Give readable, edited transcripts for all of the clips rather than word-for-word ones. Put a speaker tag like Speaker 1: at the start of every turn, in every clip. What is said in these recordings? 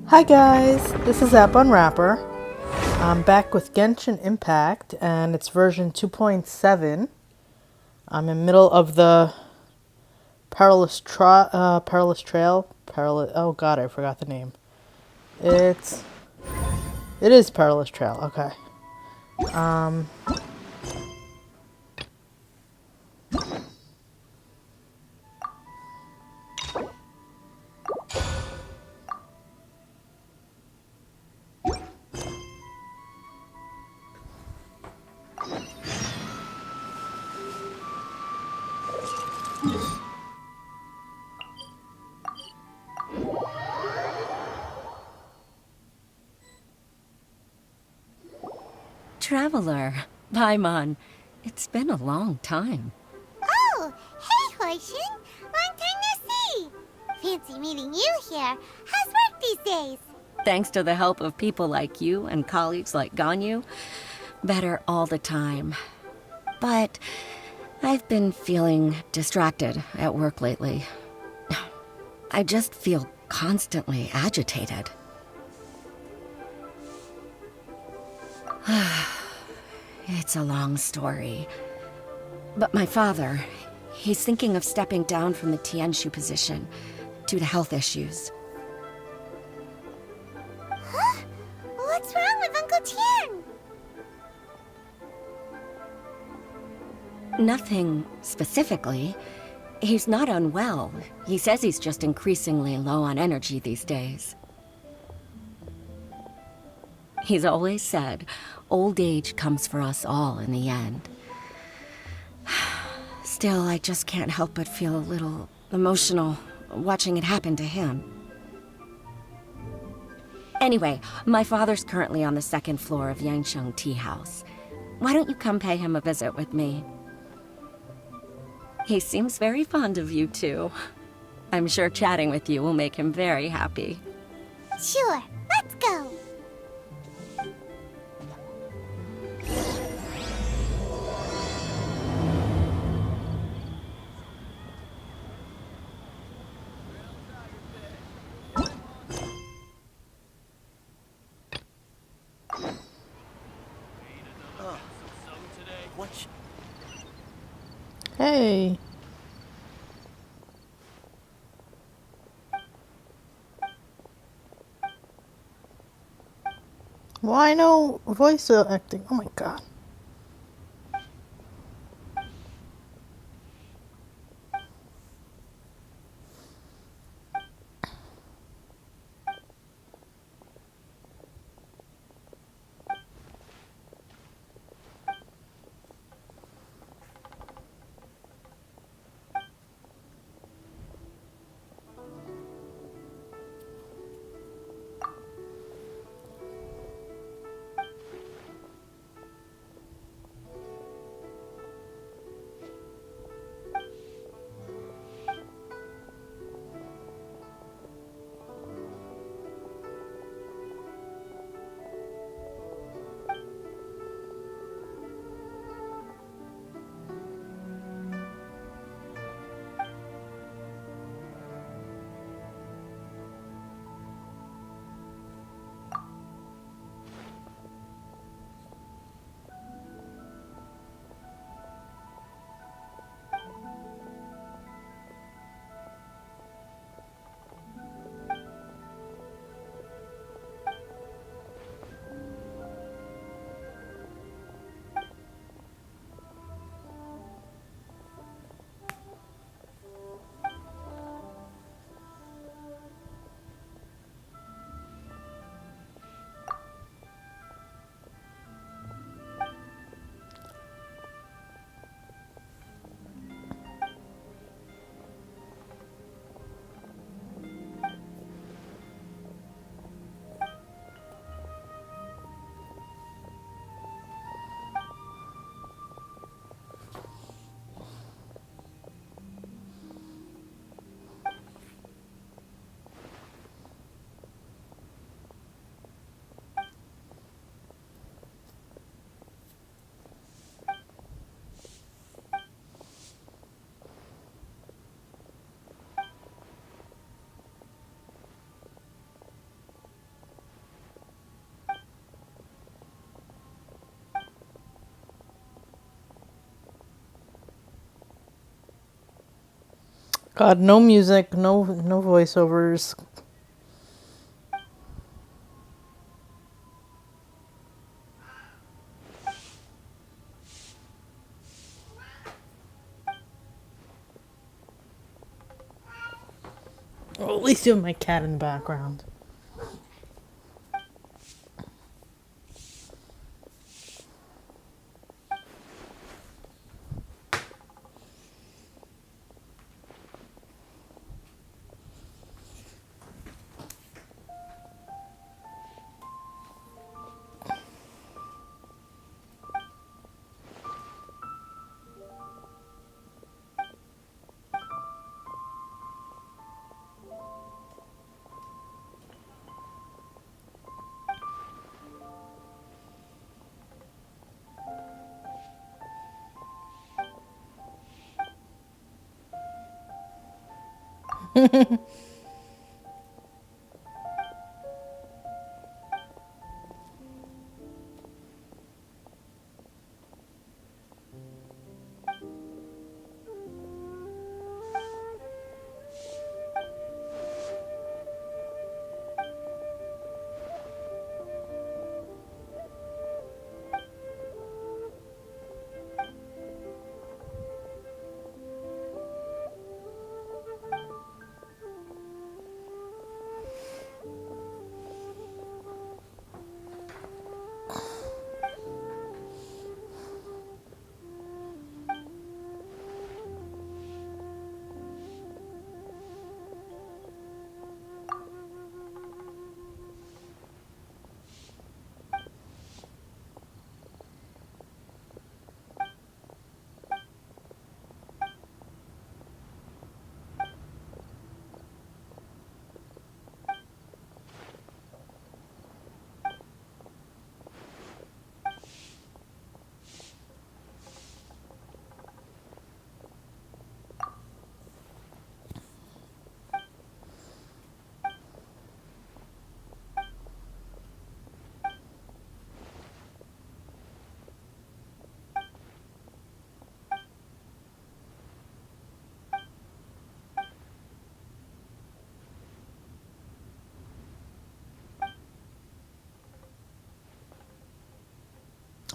Speaker 1: Hi guys, this is App Unwrapper. I'm back with Genshin Impact and it's version 2.7. I'm in the middle of the Perilous Trail. Oh god, I forgot the name. It's it is Perilous Trail. Okay.
Speaker 2: Traveler, Paimon, it's been a long time.
Speaker 3: Oh, hey, Hoishin! Long time no see! Fancy meeting you here. How's work these days?
Speaker 2: Thanks to the help of people like you and colleagues like Ganyu, better all the time. But I've been feeling distracted at work lately. I just feel constantly agitated. It's a long story. But my father, he's thinking of stepping down from the Tianshu position due to health issues.
Speaker 3: Huh? What's wrong with Uncle Tian?
Speaker 2: Nothing specifically. He's not unwell. He says he's just increasingly low on energy these days. He's always said, old age comes for us all in the end. Still, I just can't help but feel a little emotional watching it happen to him. Anyway, my father's currently on the second floor of Yangsheng Tea House. Why don't you come pay him a visit with me? He seems very fond of you, too. I'm sure chatting with you will make him very happy.
Speaker 3: Sure, let's go!
Speaker 4: What?
Speaker 1: Hey. Why no voice acting? Oh my god. God, no music, no voiceovers. Well, at least you have my cat in the background.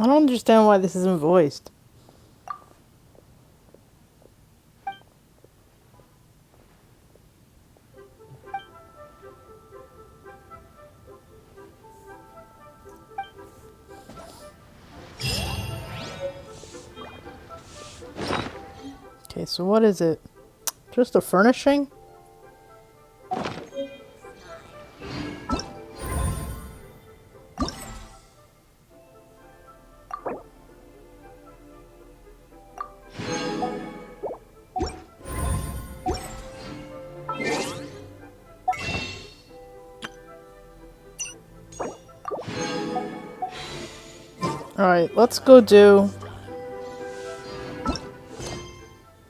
Speaker 1: I don't understand why this isn't voiced. Okay, so what is it? Just a furnishing? Alright, let's go do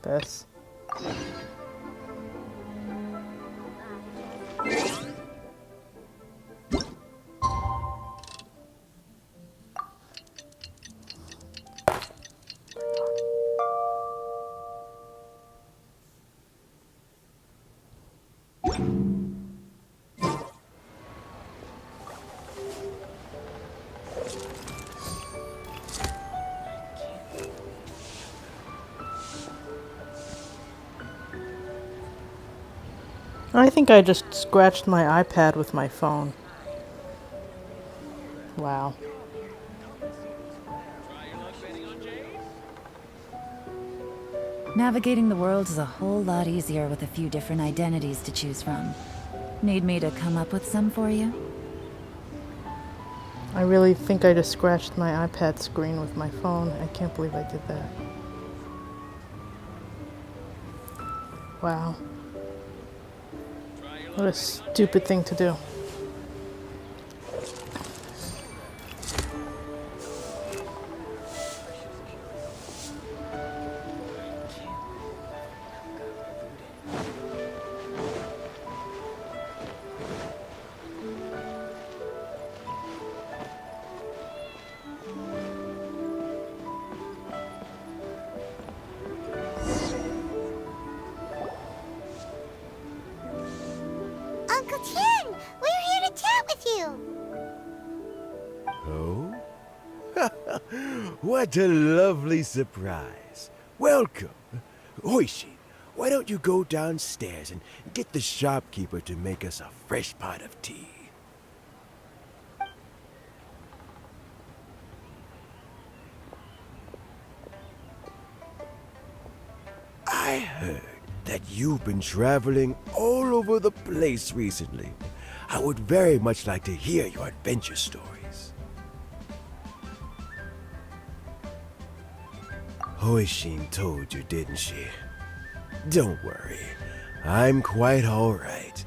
Speaker 1: this. I think I just scratched my iPad with my phone. Wow.
Speaker 4: Navigating the world is a whole lot easier with a few different identities to choose from. Need me to come up with some for you?
Speaker 1: I really think I just scratched my iPad screen with my phone. I can't believe I did that. Wow. What a stupid thing to do.
Speaker 5: What a lovely surprise. Welcome. Hoishin, why don't you go downstairs and get the shopkeeper to make us a fresh pot of tea? I heard that you've been traveling all over the place recently. I would very much like to hear your adventure stories. Hoishin told you, didn't she? Don't worry. I'm quite all right.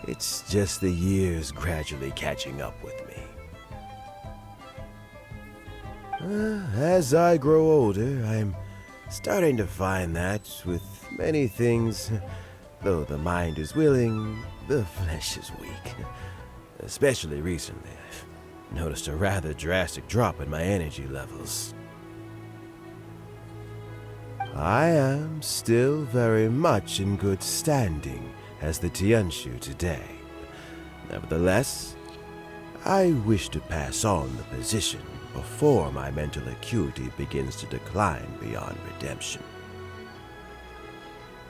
Speaker 5: It's just the years gradually catching up with me. As I grow older, I'm starting to find that with many things, though the mind is willing, the flesh is weak. Especially recently, I've noticed a rather drastic drop in my energy levels. I am still very much in good standing as the Tianshu today. Nevertheless, I wish to pass on the position before my mental acuity begins to decline beyond redemption.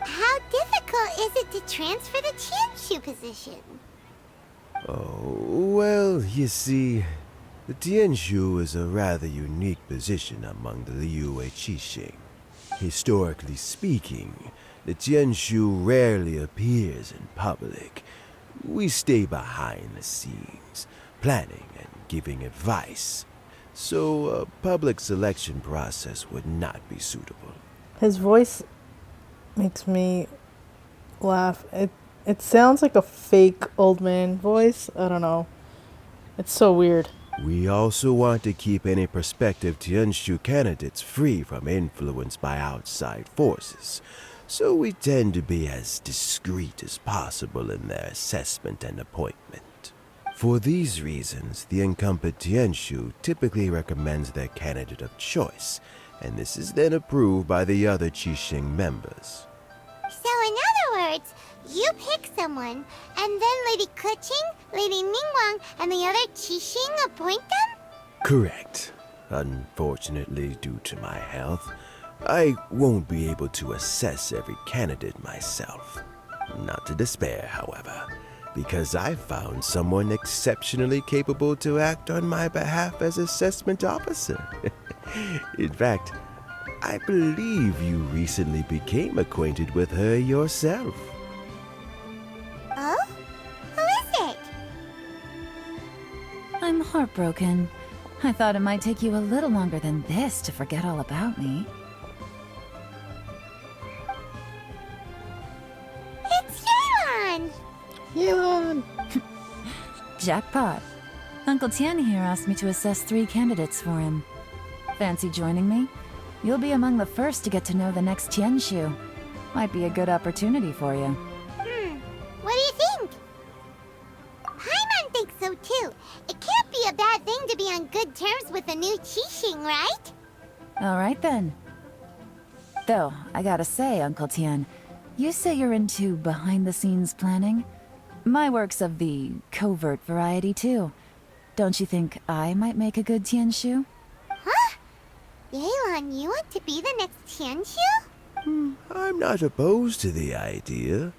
Speaker 3: How difficult is it to transfer the Tianshu position?
Speaker 5: Oh, well, you see, the Tianshu is a rather unique position among the Liyue Qixing. Historically speaking, the Tianshu rarely appears in public. We stay behind the scenes, planning and giving advice, so a public selection process would not be suitable.
Speaker 1: His voice makes me laugh. It sounds like a fake old man voice. I don't know. It's so weird.
Speaker 5: We also want to keep any prospective Tianshu candidates free from influence by outside forces, so we tend to be as discreet as possible in their assessment and appointment. For these reasons, the incumbent Tianshu typically recommends their candidate of choice, and this is then approved by the other Qixing members.
Speaker 3: So in other words, you pick someone, and then Lady Keqing, Lady Ningguang, and the other Qixing appoint them?
Speaker 5: Correct. Unfortunately, due to my health, I won't be able to assess every candidate myself. Not to despair, however, because I found someone exceptionally capable to act on my behalf as assessment officer. In fact, I believe you recently became acquainted with her yourself.
Speaker 3: Oh? Who is it?
Speaker 4: I'm heartbroken. I thought it might take you a little longer than this to forget all about me.
Speaker 3: It's Yelan!
Speaker 1: Yelan!
Speaker 4: Jackpot. Uncle Tian here asked me to assess 3 candidates for him. Fancy joining me? You'll be among the first to get to know the next Tianshu. Might be a good opportunity for you.
Speaker 3: What do you think? Paimon thinks so too. It can't be a bad thing to be on good terms with a new Qixing, right?
Speaker 4: Alright then. Though, I gotta say, Uncle Tian, you say you're into behind-the-scenes planning? My work's of the covert variety too. Don't you think I might make a good Tianshu?
Speaker 3: Huh? Yelan, you want to be the next Tianshu?
Speaker 5: I'm not opposed to the idea,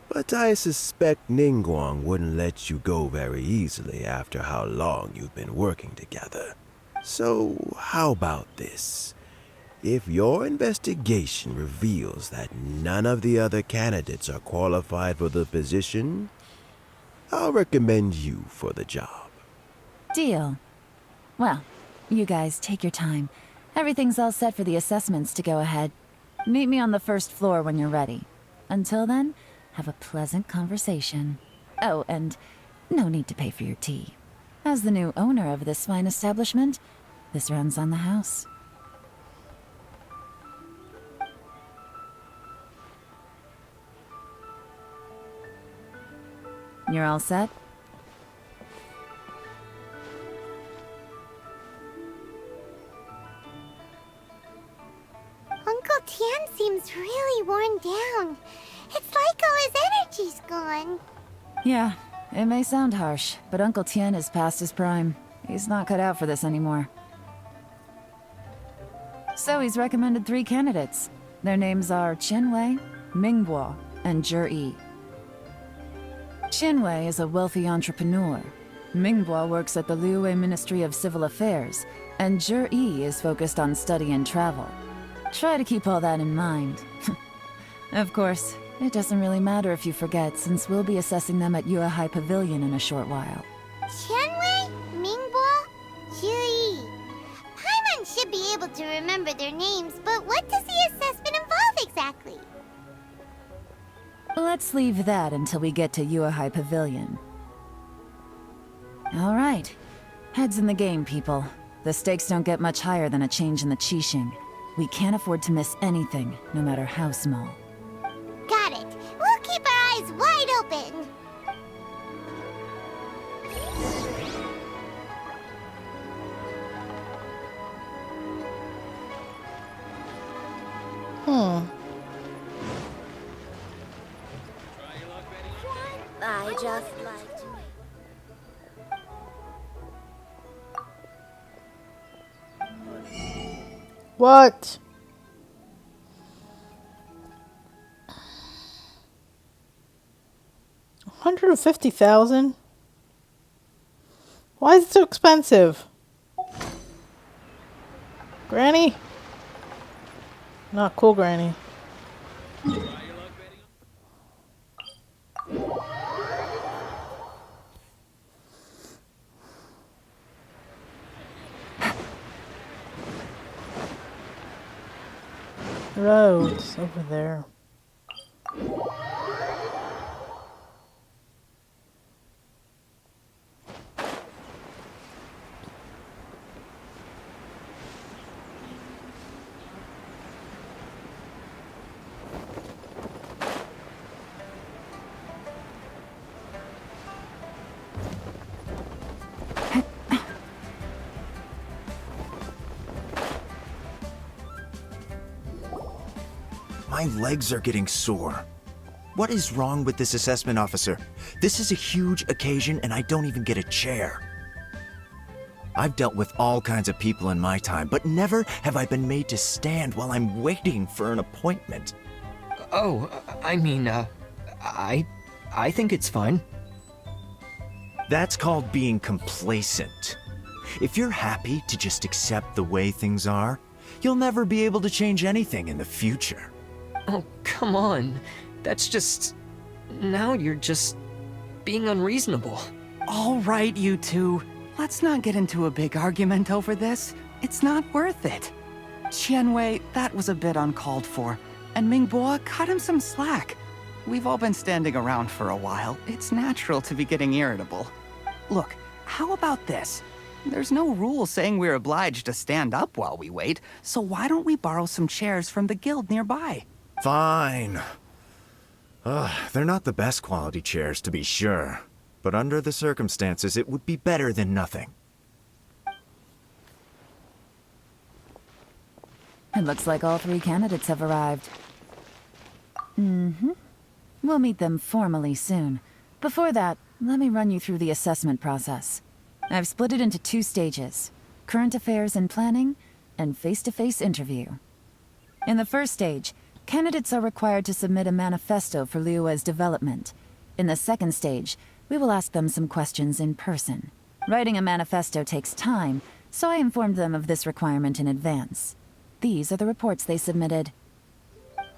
Speaker 5: but I suspect Ningguang wouldn't let you go very easily after how long you've been working together. So, how about this? If your investigation reveals that none of the other candidates are qualified for the position, I'll recommend you for the job.
Speaker 4: Deal. Well, you guys take your time. Everything's all set for the assessments to go ahead. Meet me on the first floor when you're ready. Until then, have a pleasant conversation. Oh, and no need to pay for your tea. As the new owner of this fine establishment, this runs on the house. You're all set?
Speaker 3: Uncle Tian seems really worn down. It's like all his energy's gone.
Speaker 4: Yeah, it may sound harsh, but Uncle Tian is past his prime. He's not cut out for this anymore. So he's recommended 3 candidates. Their names are Qianwei, Mingbo, and Zhi. Qianwei is a wealthy entrepreneur. Mingbo works at the Liyue Ministry of Civil Affairs, and Zhi is focused on study and travel. Try to keep all that in mind. Of course, it doesn't really matter if you forget, since we'll be assessing them at Yuehai Pavilion in a short while.
Speaker 3: Qianwei, Mingbo, Zhi. Paimon should be able to remember their names, but what does the assessment involve exactly?
Speaker 4: Let's leave that until we get to Yuehai Pavilion. All right. Heads in the game, people. The stakes don't get much higher than a change in the Qixing. We can't afford to miss anything, no matter how small.
Speaker 3: Got it. We'll keep our eyes wide open.
Speaker 2: I just like to.
Speaker 1: What? $150,000? Why is it so expensive? Granny? Not cool, Granny. Roads over there.
Speaker 6: My legs are getting sore. What is wrong with this assessment officer? This is a huge occasion and I don't even get a chair. I've dealt with all kinds of people in my time, but never have I been made to stand while I'm waiting for an appointment.
Speaker 7: Oh, I think it's fine.
Speaker 6: That's called being complacent. If you're happy to just accept the way things are, you'll never be able to change anything in the future.
Speaker 7: Oh, come on. That's just... Now you're just being unreasonable.
Speaker 8: All right, you two. Let's not get into a big argument over this. It's not worth it. Qianwei, that was a bit uncalled for. And Mingbo, cut him some slack. We've all been standing around for a while. It's natural to be getting irritable. Look, how about this? There's no rule saying we're obliged to stand up while we wait, so why don't we borrow some chairs from the guild nearby?
Speaker 6: Fine. They're not the best quality chairs, to be sure. But under the circumstances, it would be better than nothing.
Speaker 4: It looks like all 3 candidates have arrived. We'll meet them formally soon. Before that, let me run you through the assessment process. I've split it into 2 stages: current affairs and planning, and face-to-face interview. In the first stage, candidates are required to submit a manifesto for Liyue's development. In the second stage, we will ask them some questions in person. Writing a manifesto takes time, so I informed them of this requirement in advance. These are the reports they submitted.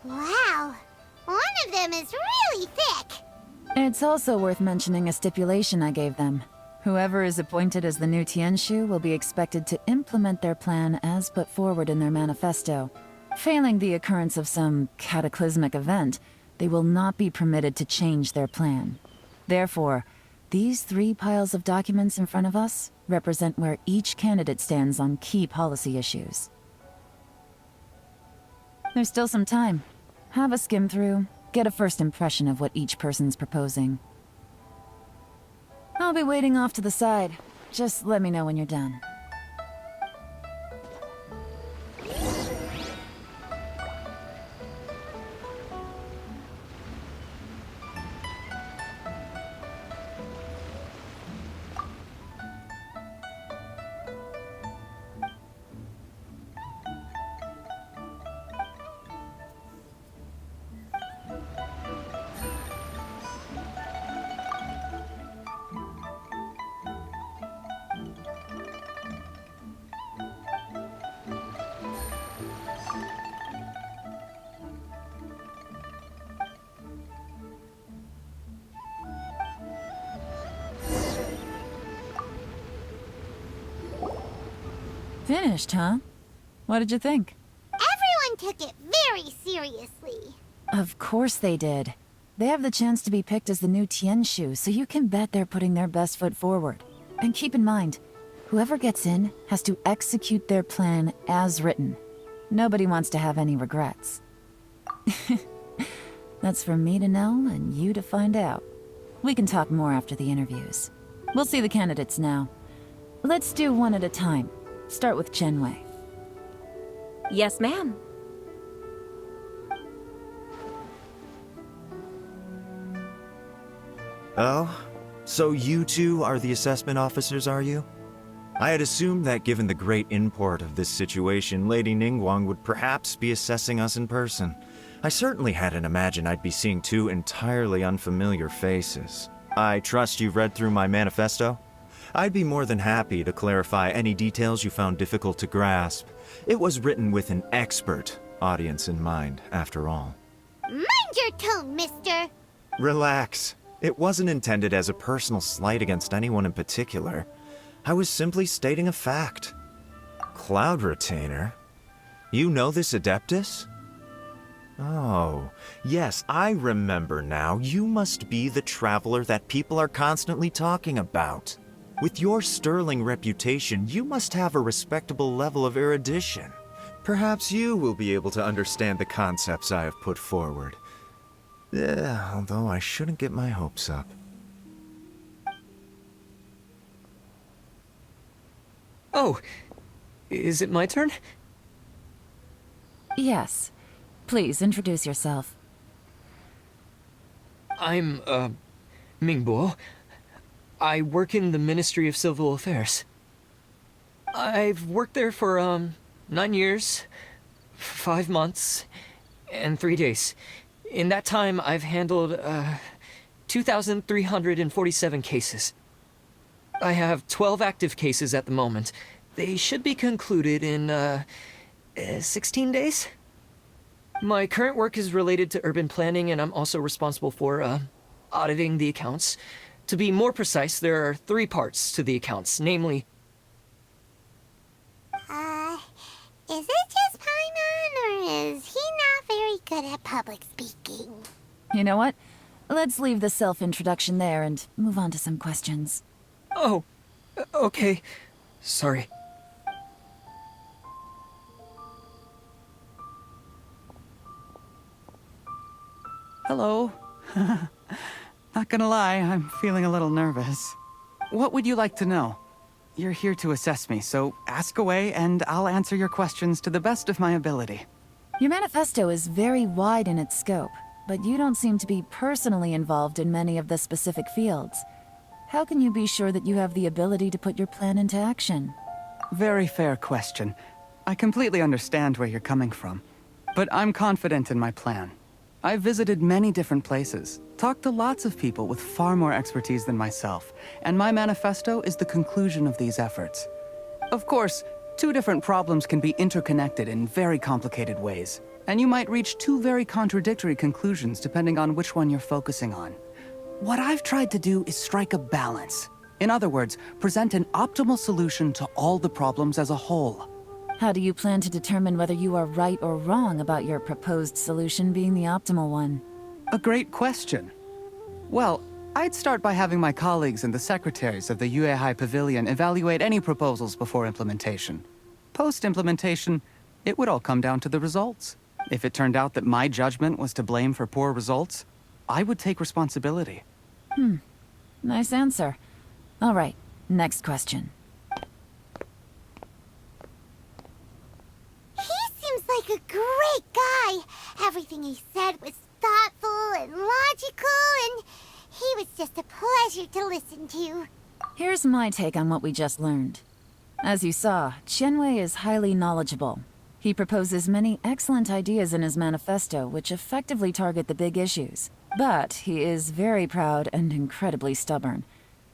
Speaker 3: Wow. One of them is really thick.
Speaker 4: It's also worth mentioning a stipulation I gave them. Whoever is appointed as the new Tianshu will be expected to implement their plan as put forward in their manifesto. Failing the occurrence of some cataclysmic event, they will not be permitted to change their plan. Therefore, these 3 piles of documents in front of us represent where each candidate stands on key policy issues. There's still some time. Have a skim through, get a first impression of what each person's proposing. I'll be waiting off to the side. Just let me know when you're done. Finished, huh? What did you think?
Speaker 3: Everyone took it very seriously.
Speaker 4: Of course they did. They have the chance to be picked as the new Tianshu, so you can bet they're putting their best foot forward. And keep in mind, whoever gets in has to execute their plan as written. Nobody wants to have any regrets. That's for me to know and you to find out. We can talk more after the interviews. We'll see the candidates now. Let's do one at a time. Start with Chenwei.
Speaker 2: Yes, ma'am.
Speaker 6: Oh? So you two are the assessment officers, are you? I had assumed that given the great import of this situation, Lady Ningguang would perhaps be assessing us in person. I certainly hadn't imagined I'd be seeing two entirely unfamiliar faces. I trust you've read through my manifesto? I'd be more than happy to clarify any details you found difficult to grasp. It was written with an expert audience in mind, after all.
Speaker 3: Mind your tone, mister.
Speaker 6: Relax. It wasn't intended as a personal slight against anyone in particular. I was simply stating a fact. Cloud Retainer? You know this Adeptus? Oh, yes, I remember now. You must be the traveler that people are constantly talking about. With your sterling reputation, you must have a respectable level of erudition. Perhaps you will be able to understand the concepts I have put forward. Although I shouldn't get my hopes up.
Speaker 7: Oh, is it my turn?
Speaker 4: Yes. Please introduce yourself.
Speaker 7: I'm, Mingbo. I work in the Ministry of Civil Affairs. I've worked there for, 9 years, 5 months, and 3 days. In that time, I've handled, 2,347 cases. I have 12 active cases at the moment. They should be concluded in, 16 days? My current work is related to urban planning, and I'm also responsible for, auditing the accounts. To be more precise, there are 3 parts to the accounts, namely...
Speaker 3: Is it just Paimon, or is he not very good at public speaking?
Speaker 4: You know what? Let's leave the self-introduction there and move on to some questions.
Speaker 7: Oh, okay. Sorry.
Speaker 8: Hello. Not gonna lie, I'm feeling a little nervous. What would you like to know? You're here to assess me, so ask away and I'll answer your questions to the best of my ability.
Speaker 4: Your manifesto is very wide in its scope, but you don't seem to be personally involved in many of the specific fields. How can you be sure that you have the ability to put your plan into action?
Speaker 8: Very fair question. I completely understand where you're coming from. But I'm confident in my plan. I've visited many different places, talked to lots of people with far more expertise than myself, and my manifesto is the conclusion of these efforts. Of course, 2 different problems can be interconnected in very complicated ways, and you might reach 2 very contradictory conclusions depending on which one you're focusing on. What I've tried to do is strike a balance. In other words, present an optimal solution to all the problems as a whole.
Speaker 4: How do you plan to determine whether you are right or wrong about your proposed solution being the optimal one?
Speaker 8: A great question. Well, I'd start by having my colleagues and the secretaries of the Yuehai Pavilion evaluate any proposals before implementation. Post-implementation, it would all come down to the results. If it turned out that my judgment was to blame for poor results, I would take responsibility.
Speaker 4: Nice answer. All right, next question.
Speaker 3: He seems like a great guy. Everything he said was thoughtful and logical, and he was just a pleasure to listen to.
Speaker 4: Here's my take on what we just learned. As you saw, Chenwei is highly knowledgeable. He proposes many excellent ideas in his manifesto which effectively target the big issues. But he is very proud and incredibly stubborn.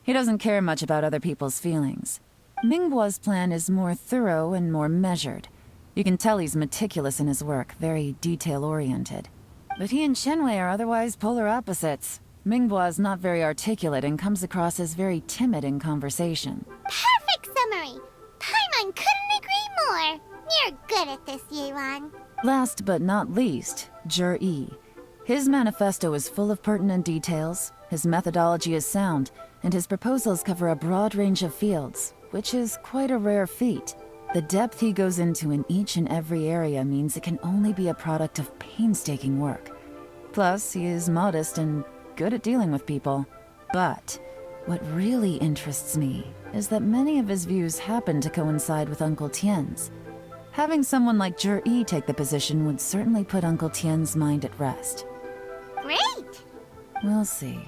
Speaker 4: He doesn't care much about other people's feelings. Mingbo's plan is more thorough and more measured. You can tell he's meticulous in his work, very detail-oriented. But he and Chenwei are otherwise polar opposites. Mingbo is not very articulate and comes across as very timid in conversation.
Speaker 3: Perfect summary. Paimon couldn't agree more. You're good at this, Yeron.
Speaker 4: Last but not least, Jur-E. His manifesto is full of pertinent details, his methodology is sound, and his proposals cover a broad range of fields, which is quite a rare feat. The depth he goes into in each and every area means it can only be a product of painstaking work. Plus, he is modest and good at dealing with people. But what really interests me is that many of his views happen to coincide with Uncle Tien's. Having someone like Jur-E take the position would certainly put Uncle Tien's mind at rest.
Speaker 3: Great!
Speaker 4: We'll see.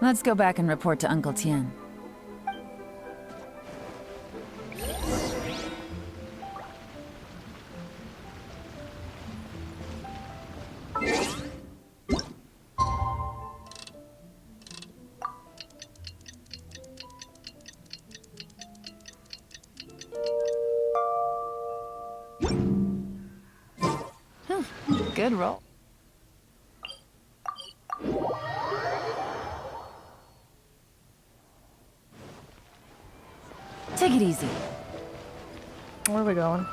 Speaker 4: Let's go back and report to Uncle Tien. Good roll. Take it easy.
Speaker 1: Where are we going?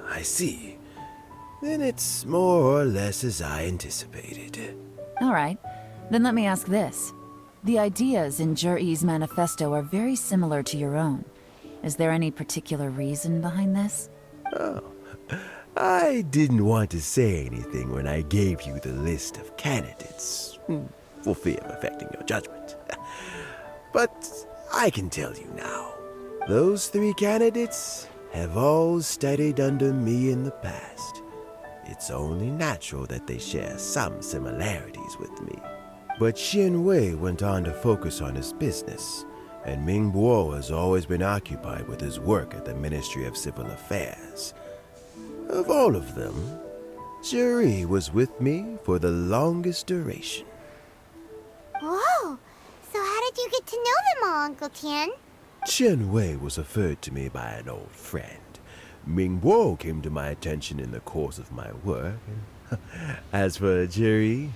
Speaker 5: I see. Then it's more or less as I anticipated.
Speaker 4: All right. Then let me ask this. The ideas in Jur-E's manifesto are very similar to your own. Is there any particular reason behind this?
Speaker 5: Oh, I didn't want to say anything when I gave you the list of candidates, for fear of affecting your judgment. But I can tell you now. Those 3 candidates have all studied under me in the past. It's only natural that they share some similarities with me. But Xian Wei went on to focus on his business, and Ming Bo has always been occupied with his work at the Ministry of Civil Affairs. Of all of them, Jur-E was with me for the longest duration.
Speaker 3: Whoa! So how did you get to know them all, Uncle Tien?
Speaker 5: Qian Wei was referred to me by an old friend. Ming Bo came to my attention in the course of my work. As for Jur-E,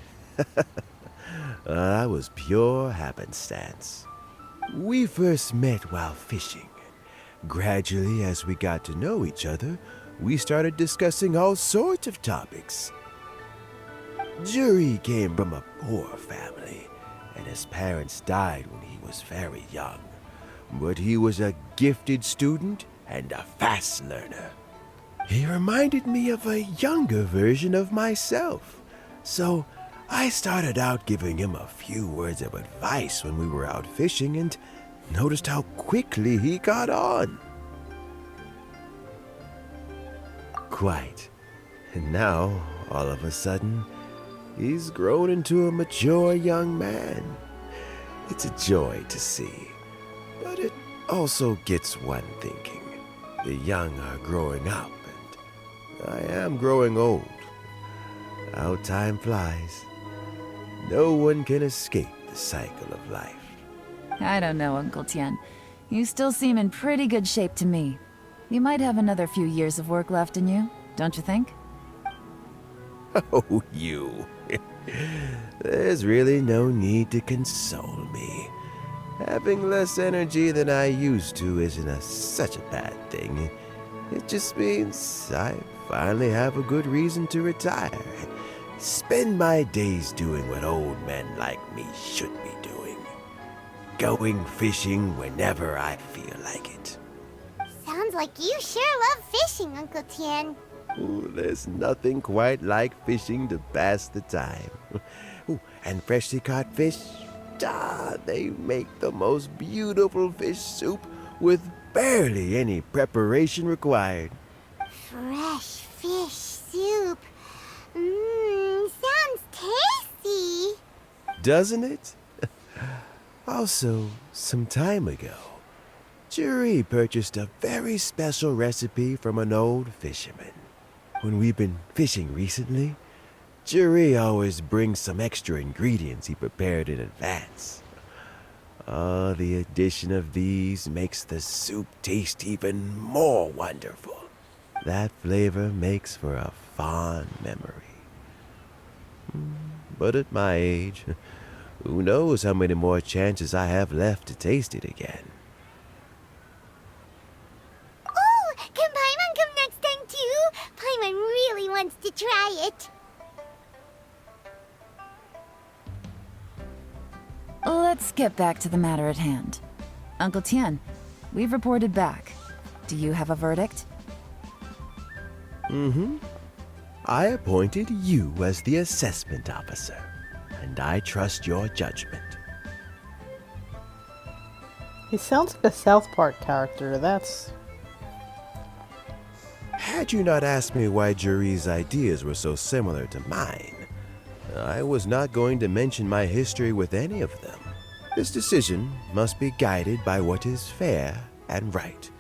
Speaker 5: that was pure happenstance. We first met while fishing. Gradually, as we got to know each other, we started discussing all sorts of topics. Jur-E came from a poor family, and his parents died when he was very young. But he was a gifted student and a fast learner. He reminded me of a younger version of myself, so I started out giving him a few words of advice when we were out fishing and noticed how quickly he got on. Quite. And now, all of a sudden, he's grown into a mature young man. It's a joy to see, but it also gets one thinking. The young are growing up, and I am growing old. How time flies. No one can escape the cycle of life.
Speaker 4: I don't know, Uncle Tien. You still seem in pretty good shape to me. You might have another few years of work left in you, don't you think?
Speaker 5: Oh, you. There's really no need to console me. Having less energy than I used to isn't such a bad thing. It just means I finally have a good reason to retire and spend my days doing what old men like me should be doing. Going fishing whenever I feel like it.
Speaker 3: Sounds like you sure love fishing, Uncle Tien.
Speaker 5: Ooh, there's nothing quite like fishing to pass the time. Ooh, and freshly caught fish, they make the most beautiful fish soup with barely any preparation required.
Speaker 3: Fresh fish soup. Sounds tasty.
Speaker 5: Doesn't it? Also, some time ago, Jur-E purchased a very special recipe from an old fisherman. When we've been fishing recently, Juri always brings some extra ingredients he prepared in advance. The addition of these makes the soup taste even more wonderful. That flavor makes for a fond memory. But at my age, who knows how many more chances I have left to taste it again.
Speaker 3: Oh, can Paimon come next time too? Paimon really wants to try it.
Speaker 4: Let's get back to the matter at hand. Uncle Tian, we've reported back. Do you have a verdict?
Speaker 5: I appointed you as the assessment officer, and I trust your judgment.
Speaker 1: He sounds like a South Park character, that's...
Speaker 5: Had you not asked me why Juri's ideas were so similar to mine, I was not going to mention my history with any of them. This decision must be guided by what is fair and right.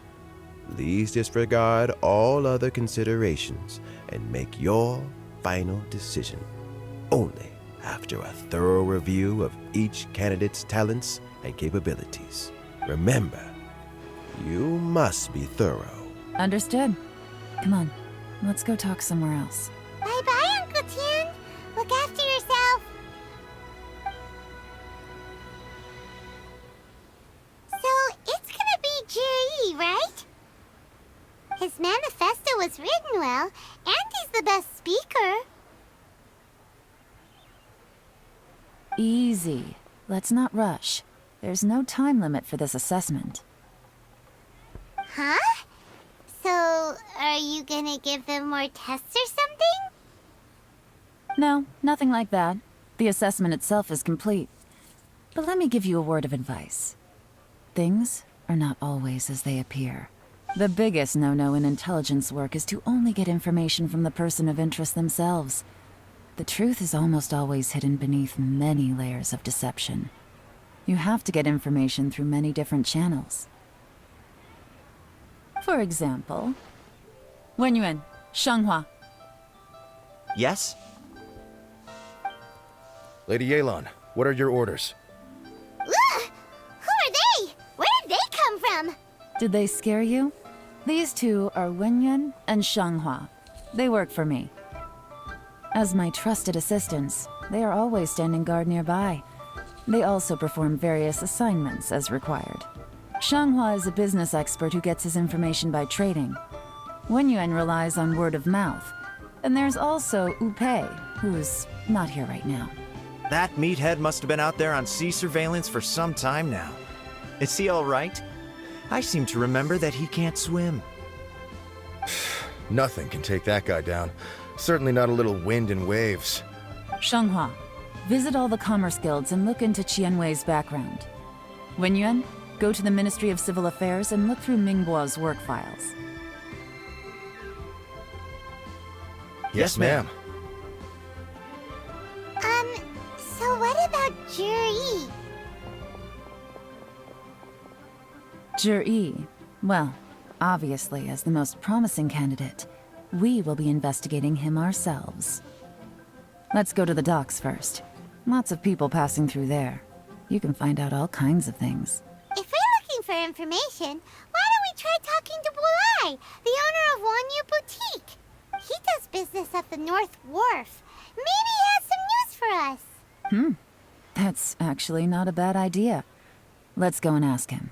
Speaker 5: Please disregard all other considerations and make your final decision only after a thorough review of each candidate's talents and capabilities. Remember, you must be thorough.
Speaker 4: Understood. Come on, let's go talk somewhere else.
Speaker 3: Bye-bye, Uncle Tian. Look after yourself. So, it's gonna be Juri, right? His manifesto was written well, and he's the best speaker.
Speaker 4: Easy. Let's not rush. There's no time limit for this assessment.
Speaker 3: Huh? So, are you gonna give them more tests or something?
Speaker 4: No, nothing like that. The assessment itself is complete. But let me give you a word of advice. Things are not always as they appear. The biggest no-no in intelligence work is to only get information from the person of interest themselves. The truth is almost always hidden beneath many layers of deception. You have to get information through many different channels. For example, Wenyuan, Shanghua.
Speaker 6: Yes?
Speaker 9: Lady Yelan, what are your orders?
Speaker 3: Ugh! Who are they? Where did they come from?
Speaker 4: Did they scare you? These two are Wenyuan and Shanghua. They work for me. As my trusted assistants, they are always standing guard nearby. They also perform various assignments as required. Shanghua is a business expert who gets his information by trading. Wenyuan relies on word of mouth. And there's also Wu Pei, who's not here right now.
Speaker 6: That meathead must have been out there on sea surveillance for some time now. Is he all right? I seem to remember that he can't swim.
Speaker 9: Nothing can take that guy down. Certainly not a little wind and waves.
Speaker 4: Shanghua, visit all the commerce guilds and look into Qianwei's background. Wenyuan, go to the Ministry of Civil Affairs and look through Mingbo's work files.
Speaker 9: Yes, ma'am.
Speaker 3: So what about Juri?
Speaker 4: Juri, well, obviously as the most promising candidate, we will be investigating him ourselves. Let's go to the docks first. Lots of people passing through there. You can find out all kinds of things.
Speaker 3: If we're looking for information, why don't we try talking to Bulai, the owner of Wanyu Boutique? He does business at the North Wharf. Maybe he has some news for us.
Speaker 4: That's actually not a bad idea. Let's go and ask him.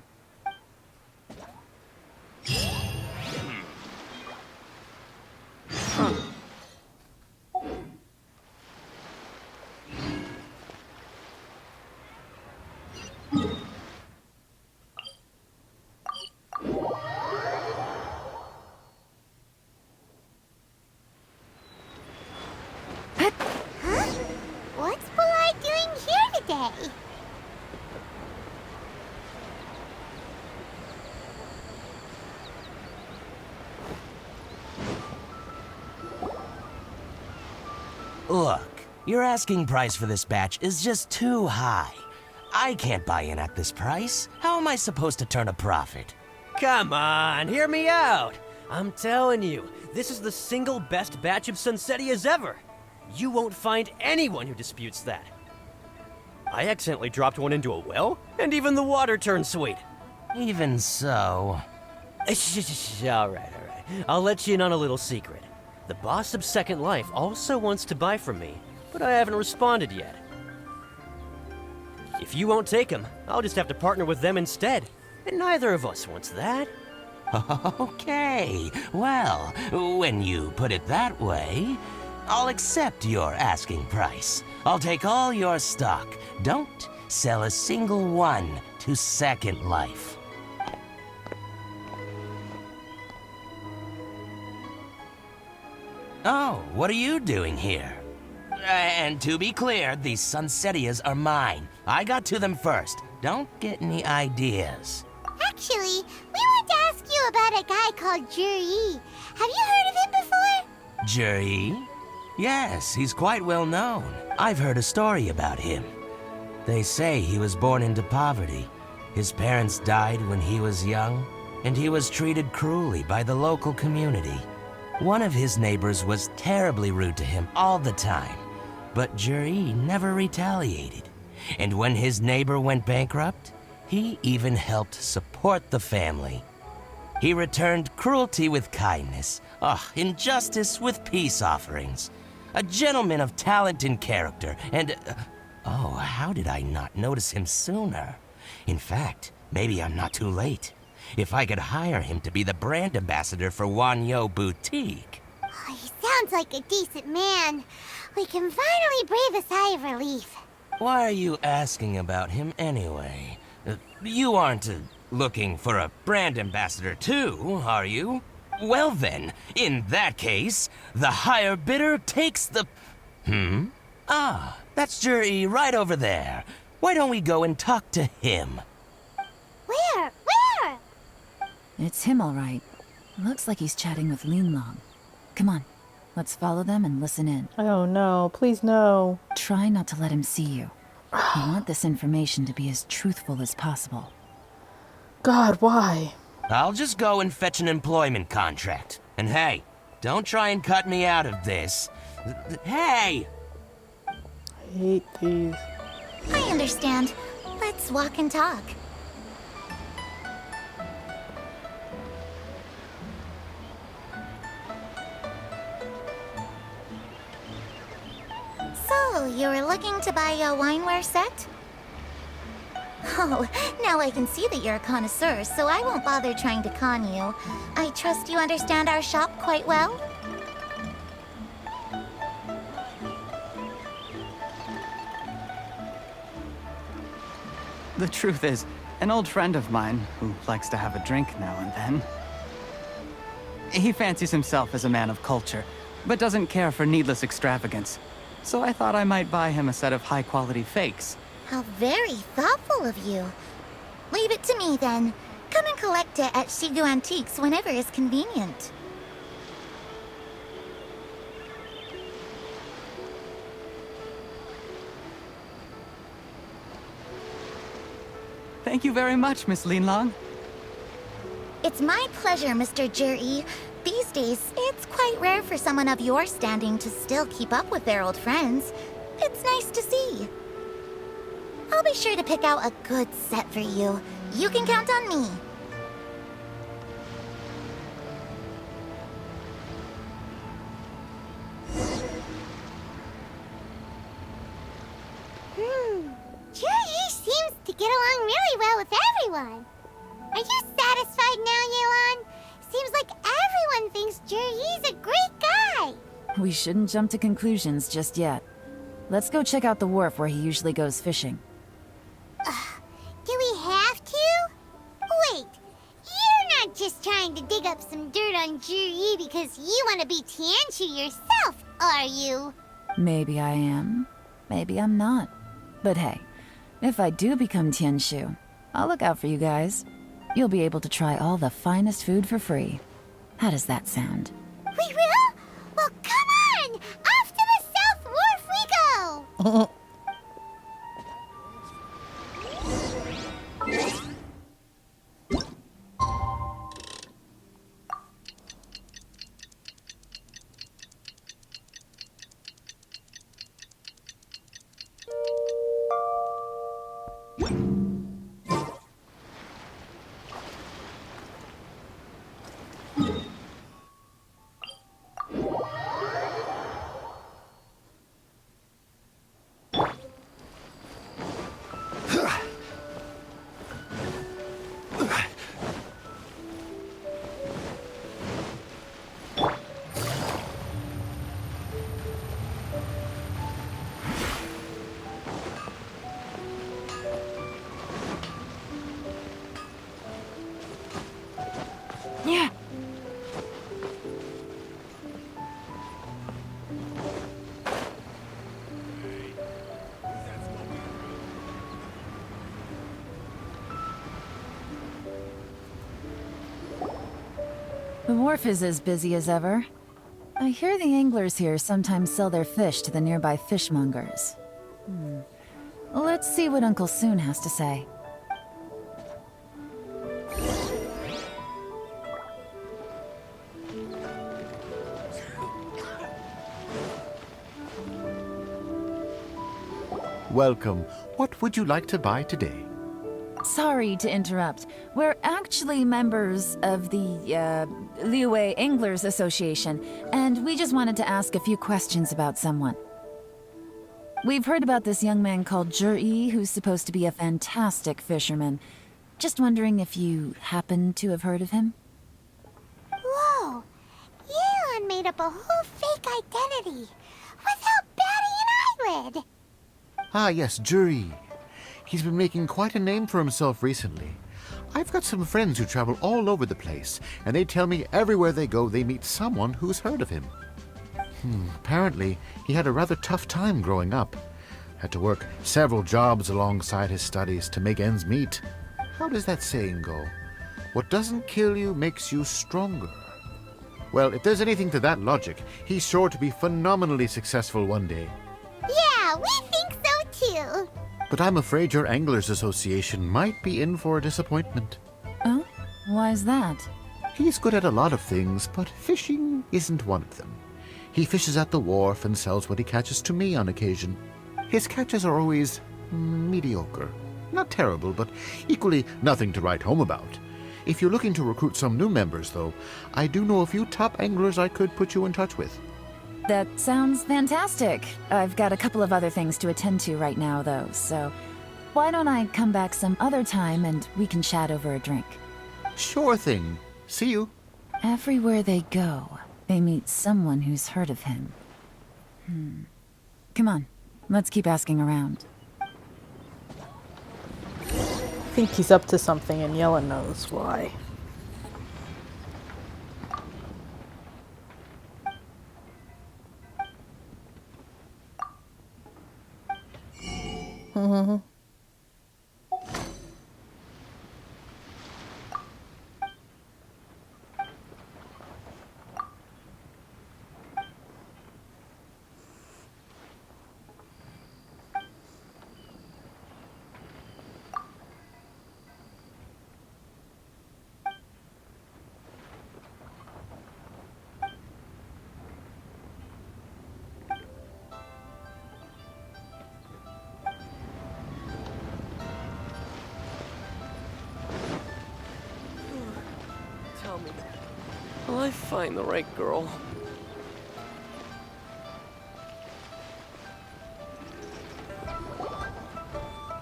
Speaker 3: What's Bulai doing here today?
Speaker 10: Look, your asking price for this batch is just too high. I can't buy in at this price. How am I supposed to turn a profit?
Speaker 11: Come on, hear me out. I'm telling you, this is the single best batch of Sunsetias ever. You won't find anyone who disputes that. I accidentally dropped one into a well, and even the water turned sweet.
Speaker 10: Even so.
Speaker 11: Alright. I'll let you in on a little secret. The boss of Second Life also wants to buy from me, but I haven't responded yet. If you won't take him, I'll just have to partner with them instead. And neither of us wants that.
Speaker 10: Okay, well, when you put it that way, I'll accept your asking price. I'll take all your stock. Don't sell a single one to Second Life. Oh, what are you doing here? And to be clear, these Sunsetias are mine. I got to them first. Don't get any ideas.
Speaker 3: Actually, we want to ask you about a guy called Juri. Have you heard of him before?
Speaker 10: Juri? Yes, he's quite well known. I've heard a story about him. They say he was born into poverty. His parents died when he was young, and he was treated cruelly by the local community. One of his neighbors was terribly rude to him all the time, but Juri never retaliated. And when his neighbor went bankrupt, he even helped support the family. He returned cruelty with kindness, injustice with peace offerings. A gentleman of talent and character, and... oh, how did I not notice him sooner? In fact, maybe I'm not too late. If I could hire him to be the brand ambassador for Wanyo Boutique.
Speaker 3: Oh, he sounds like a decent man. We can finally breathe a sigh of relief.
Speaker 10: Why are you asking about him anyway? You aren't looking for a brand ambassador too, are you? Well then, in that case, the higher bidder takes the... Ah, that's Juri right over there. Why don't we go and talk to him?
Speaker 3: Where?
Speaker 4: It's him, all right. Looks like he's chatting with Linlong. Come on, let's follow them and listen in.
Speaker 1: Oh no, please no.
Speaker 4: Try not to let him see you. We want this information to be as truthful as possible.
Speaker 1: God, why?
Speaker 10: I'll just go and fetch an employment contract. And hey, don't try and cut me out of this. Hey!
Speaker 1: I hate these.
Speaker 3: I understand. Let's walk and talk. So, you were looking to buy a wineware set? Oh, now I can see that you're a connoisseur, so I won't bother trying to con you. I trust you understand our shop quite well?
Speaker 8: The truth is, an old friend of mine, who likes to have a drink now and then, he fancies himself as a man of culture, but doesn't care for needless extravagance. So I thought I might buy him a set of high-quality fakes.
Speaker 3: How very thoughtful of you. Leave it to me, then. Come and collect it at Shigu Antiques whenever is convenient.
Speaker 8: Thank you very much, Miss Linlong.
Speaker 3: It's my pleasure, Mr. Juri. These days, it's quite rare for someone of your standing to still keep up with their old friends. It's nice to see. I'll be sure to pick out a good set for you. You can count on me. Juri seems to get along really well with everyone. Are you satisfied now, Yelan? Seems like everyone thinks Juri's a great guy.
Speaker 4: We shouldn't jump to conclusions just yet. Let's go check out the wharf where he usually goes fishing.
Speaker 3: Do we have to? Wait, you're not just trying to dig up some dirt on Juri because you want to be Tianshu yourself, are you?
Speaker 4: Maybe I am. Maybe I'm not. But hey, if I do become Tianshu, I'll look out for you guys. You'll be able to try all the finest food for free. How does that sound?
Speaker 3: We will? Well, come on! Off to the South Wharf we go!
Speaker 4: The wharf is as busy as ever. I hear the anglers here sometimes sell their fish to the nearby fishmongers. Let's see what Uncle Soon has to say.
Speaker 12: Welcome. What would you like to buy today?
Speaker 4: Sorry to interrupt. We're actually members of the, Liyue Anglers Association, and we just wanted to ask a few questions about someone. We've heard about this young man called Zhi, who's supposed to be a fantastic fisherman. Just wondering if you happen to have heard of him?
Speaker 3: Whoa! Yeon made up a whole fake identity without batting an eyelid!
Speaker 12: Ah, yes, Zhi. He's been making quite a name for himself recently. I've got some friends who travel all over the place, and they tell me everywhere they go they meet someone who's heard of him. Apparently, he had a rather tough time growing up. Had to work several jobs alongside his studies to make ends meet. How does that saying go? What doesn't kill you makes you stronger. Well, if there's anything to that logic, he's sure to be phenomenally successful one day.
Speaker 3: Yeah, we think so too!
Speaker 12: But I'm afraid your Anglers Association might be in for a disappointment.
Speaker 4: Oh? Why's that?
Speaker 12: He's good at a lot of things, but fishing isn't one of them. He fishes at the wharf and sells what he catches to me on occasion. His catches are always mediocre. Not terrible, but equally nothing to write home about. If you're looking to recruit some new members, though, I do know a few top anglers I could put you in touch with.
Speaker 4: That sounds fantastic. I've got a couple of other things to attend to right now, though, so why don't I come back some other time and we can chat over a drink?
Speaker 12: Sure thing. See you.
Speaker 4: Everywhere they go, they meet someone who's heard of him. Come on, let's keep asking around.
Speaker 1: I think he's up to something and Yellen knows why.
Speaker 13: Tell me, will I find the right girl?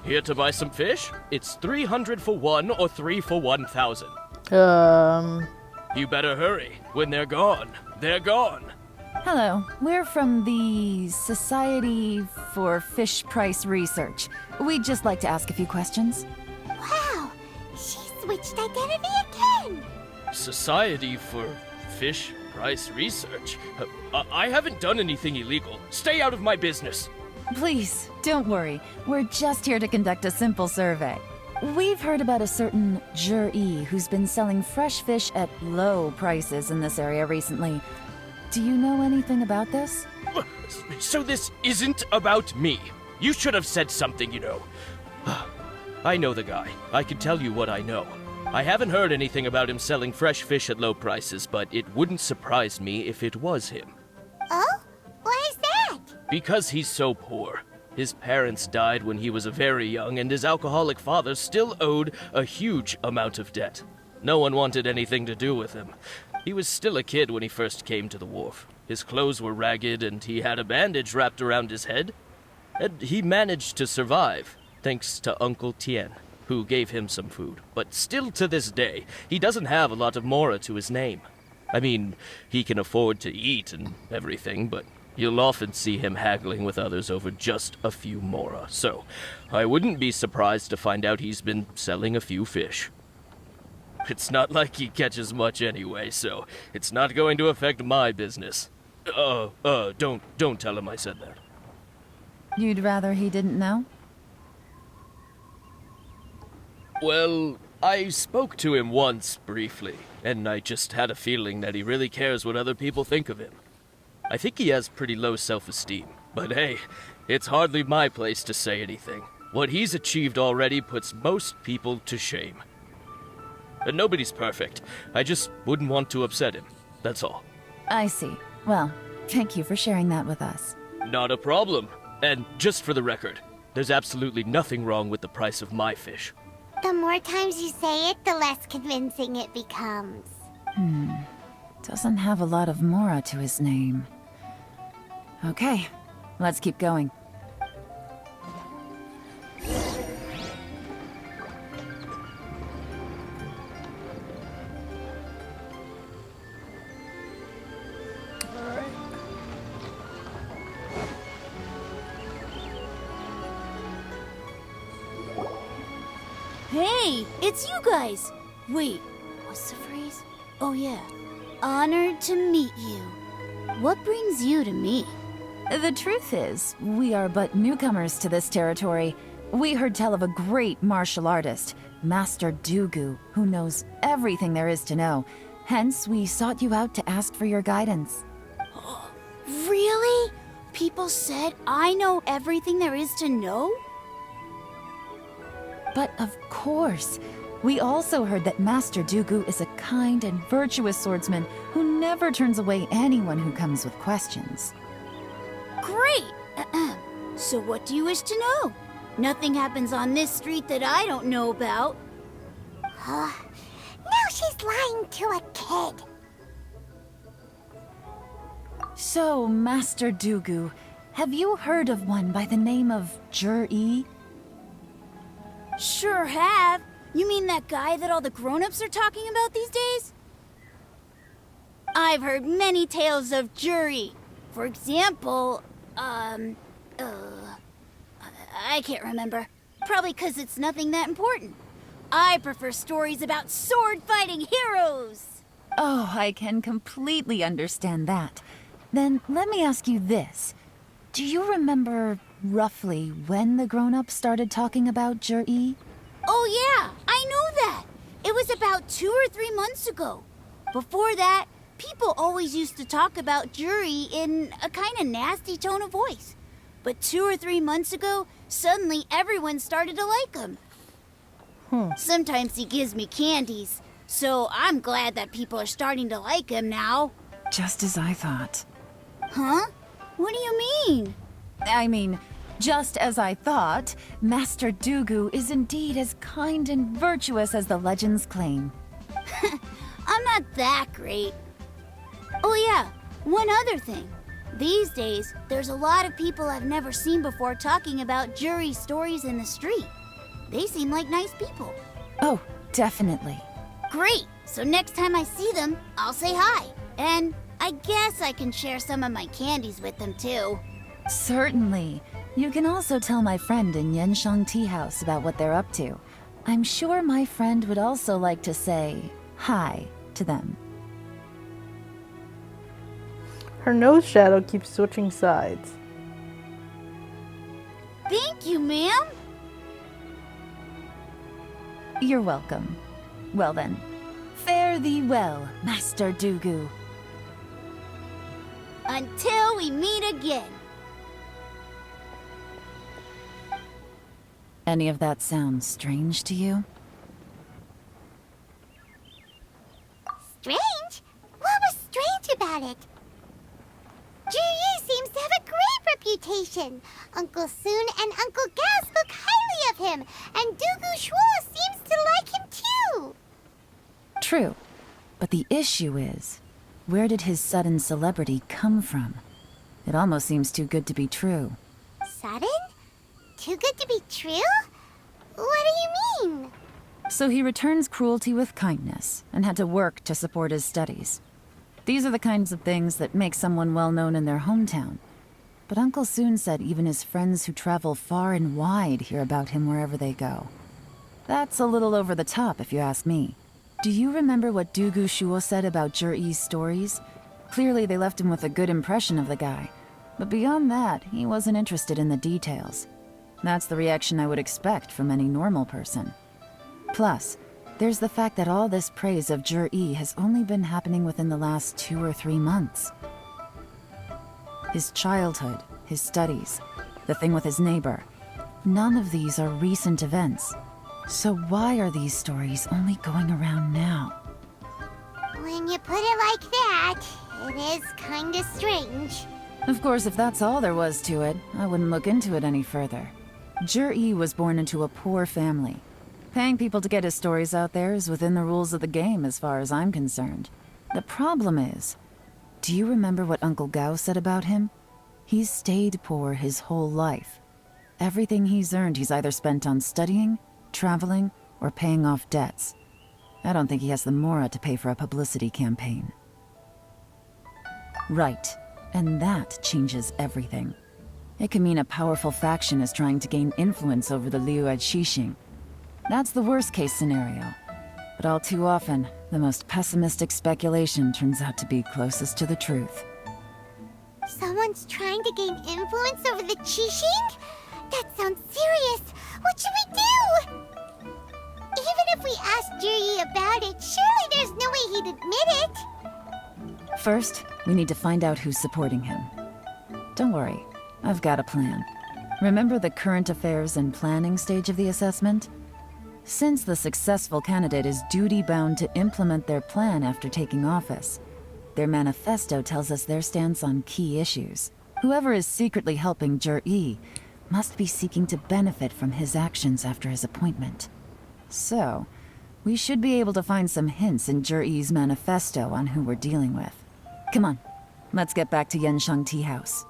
Speaker 13: Here to buy some fish? It's 300 for one or 3 for 1,000.
Speaker 1: You
Speaker 13: better hurry. When they're gone, they're gone.
Speaker 4: Hello, we're from the Society for Fish Price Research. We'd just like to ask a few questions.
Speaker 3: Wow! She switched identity again!
Speaker 13: Society for Fish Price Research? I haven't done anything illegal. Stay out of my business.
Speaker 4: Please, don't worry. We're just here to conduct a simple survey. We've heard about a certain Zhi who's been selling fresh fish at low prices in this area recently. Do you know anything about this?
Speaker 13: So this isn't about me. You should have said something, you know. I know the guy. I can tell you what I know. I haven't heard anything about him selling fresh fish at low prices, but it wouldn't surprise me if it was him.
Speaker 3: Oh? Why is that?
Speaker 13: Because he's so poor. His parents died when he was very young, and his alcoholic father still owed a huge amount of debt. No one wanted anything to do with him. He was still a kid when he first came to the wharf. His clothes were ragged, and he had a bandage wrapped around his head. And he managed to survive, thanks to Uncle Tien, who gave him some food. But still to this day, he doesn't have a lot of mora to his name. I mean, he can afford to eat and everything, but you'll often see him haggling with others over just a few mora. So, I wouldn't be surprised to find out he's been selling a few fish. It's not like he catches much anyway, so it's not going to affect my business. Don't tell him I said that.
Speaker 4: You'd rather he didn't know?
Speaker 13: Well, I spoke to him once, briefly, and I just had a feeling that he really cares what other people think of him. I think he has pretty low self-esteem, but hey, it's hardly my place to say anything. What he's achieved already puts most people to shame. And nobody's perfect. I just wouldn't want to upset him, that's all.
Speaker 4: I see. Well, thank you for sharing that with us.
Speaker 13: Not a problem. And just for the record, there's absolutely nothing wrong with the price of my fish.
Speaker 3: The more times you say it, the less convincing it becomes.
Speaker 4: Doesn't have a lot of mora to his name. Okay, let's keep going.
Speaker 14: Hey, it's you guys! Wait, what's the phrase? Oh yeah. Honored to meet you. What brings you to me?
Speaker 4: The truth is, we are but newcomers to this territory. We heard tell of a great martial artist, Master Dugu, who knows everything there is to know. Hence, we sought you out to ask for your guidance.
Speaker 14: Really? People said I know everything there is to know?
Speaker 4: But of course, we also heard that Master Dugu is a kind and virtuous swordsman who never turns away anyone who comes with questions.
Speaker 14: Great! So what do you wish to know? Nothing happens on this street that I don't know about.
Speaker 3: Now she's lying to a kid.
Speaker 4: So, Master Dugu, have you heard of one by the name of Jur-E?
Speaker 14: Sure have. You mean that guy that all the grown-ups are talking about these days? I've heard many tales of Juri. For example, I can't remember. Probably 'cause it's nothing that important. I prefer stories about sword-fighting heroes.
Speaker 4: Oh, I can completely understand that. Then let me ask you this. Do you remember roughly when the grown-ups started talking about Jur-E?
Speaker 14: Oh yeah, I know that. It was about 2 or 3 months ago. Before that, people always used to talk about Juri in a kind of nasty tone of voice. But 2 or 3 months ago, suddenly everyone started to like him. Sometimes he gives me candies, so I'm glad that people are starting to like him now.
Speaker 4: Just as I thought.
Speaker 14: Huh? What do you mean?
Speaker 4: I mean, just as I thought, Master Dugu is indeed as kind and virtuous as the legends claim.
Speaker 14: I'm not that great. Oh yeah, one other thing. These days, there's a lot of people I've never seen before talking about Juri stories in the street. They seem like nice people.
Speaker 4: Oh, definitely.
Speaker 14: Great! So next time I see them, I'll say hi. And I guess I can share some of my candies with them too.
Speaker 4: Certainly. You can also tell my friend in Yanshang Tea House about what they're up to. I'm sure my friend would also like to say hi to them.
Speaker 1: Her nose shadow keeps switching sides.
Speaker 14: Thank you, ma'am.
Speaker 4: You're welcome. Well then, fare thee well, Master Dugu.
Speaker 14: Until we meet again.
Speaker 4: Any of that sound strange to you?
Speaker 3: Strange? What was strange about it? Juri seems to have a great reputation. Uncle Soon and Uncle Gas spoke highly of him, and Dugu Shuo seems to like him too.
Speaker 4: True. But the issue is, where did his sudden celebrity come from? It almost seems too good to be true.
Speaker 3: Sudden? Too good to be true? What do you mean?
Speaker 4: So he returns cruelty with kindness, and had to work to support his studies. These are the kinds of things that make someone well known in their hometown. But Uncle Soon said even his friends who travel far and wide hear about him wherever they go. That's a little over the top, if you ask me. Do you remember what Dugu Shuo said about Jur-E's stories? Clearly they left him with a good impression of the guy. But beyond that, he wasn't interested in the details. That's the reaction I would expect from any normal person. Plus, There's the fact that all this praise of Jur-E has only been happening within the last 2 or 3 months. His childhood, his studies, the thing with his neighbor. None of these are recent events. So why are these stories only going around now?
Speaker 3: When you put it like that, it is kinda strange.
Speaker 4: Of course, if that's all there was to it, I wouldn't look into it any further. Jur-E was born into a poor family. Paying people to get his stories out there is within the rules of the game as far as I'm concerned. The problem is, do you remember what Uncle Gao said about him? He's stayed poor his whole life. Everything he's earned he's either spent on studying, traveling, or paying off debts. I don't think he has the mora to pay for a publicity campaign. Right, and that changes everything. It can mean a powerful faction is trying to gain influence over the Liu Qixing. That's the worst case scenario. But all too often, the most pessimistic speculation turns out to be closest to the truth.
Speaker 3: Someone's trying to gain influence over the Qixing? That sounds serious. What should we do? Even if we asked Jur-E about it, surely there's no way he'd admit it.
Speaker 4: First, we need to find out who's supporting him. Don't worry, I've got a plan. Remember the current affairs and planning stage of the assessment? Since the successful candidate is duty-bound to implement their plan after taking office, their manifesto tells us their stance on key issues. Whoever is secretly helping Jur-E must be seeking to benefit from his actions after his appointment. So, we should be able to find some hints in Jur-E's manifesto on who we're dealing with. Come on, let's get back to Yanshang Tea House.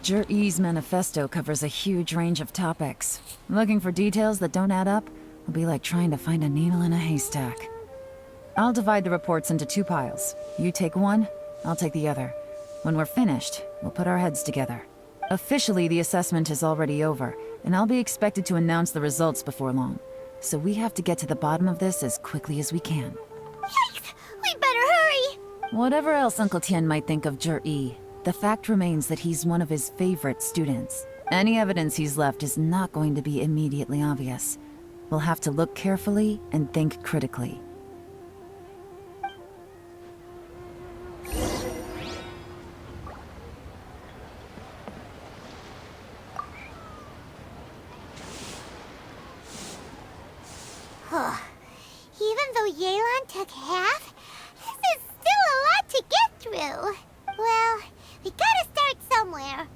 Speaker 4: Jur-E's manifesto covers a huge range of topics. Looking for details that don't add up will be like trying to find a needle in a haystack. I'll divide the reports into 2 piles. You take one, I'll take the other. When we're finished, we'll put our heads together. Officially, the assessment is already over, and I'll be expected to announce the results before long. So we have to get to the bottom of this as quickly as we can.
Speaker 3: Yikes! We better hurry!
Speaker 4: Whatever else Uncle Tian might think of Jur-E, the fact remains that he's one of his favorite students. Any evidence he's left is not going to be immediately obvious. We'll have to look carefully and think critically.
Speaker 3: Even though Yelan took half, this is still a lot to get through. Well, we gotta start somewhere.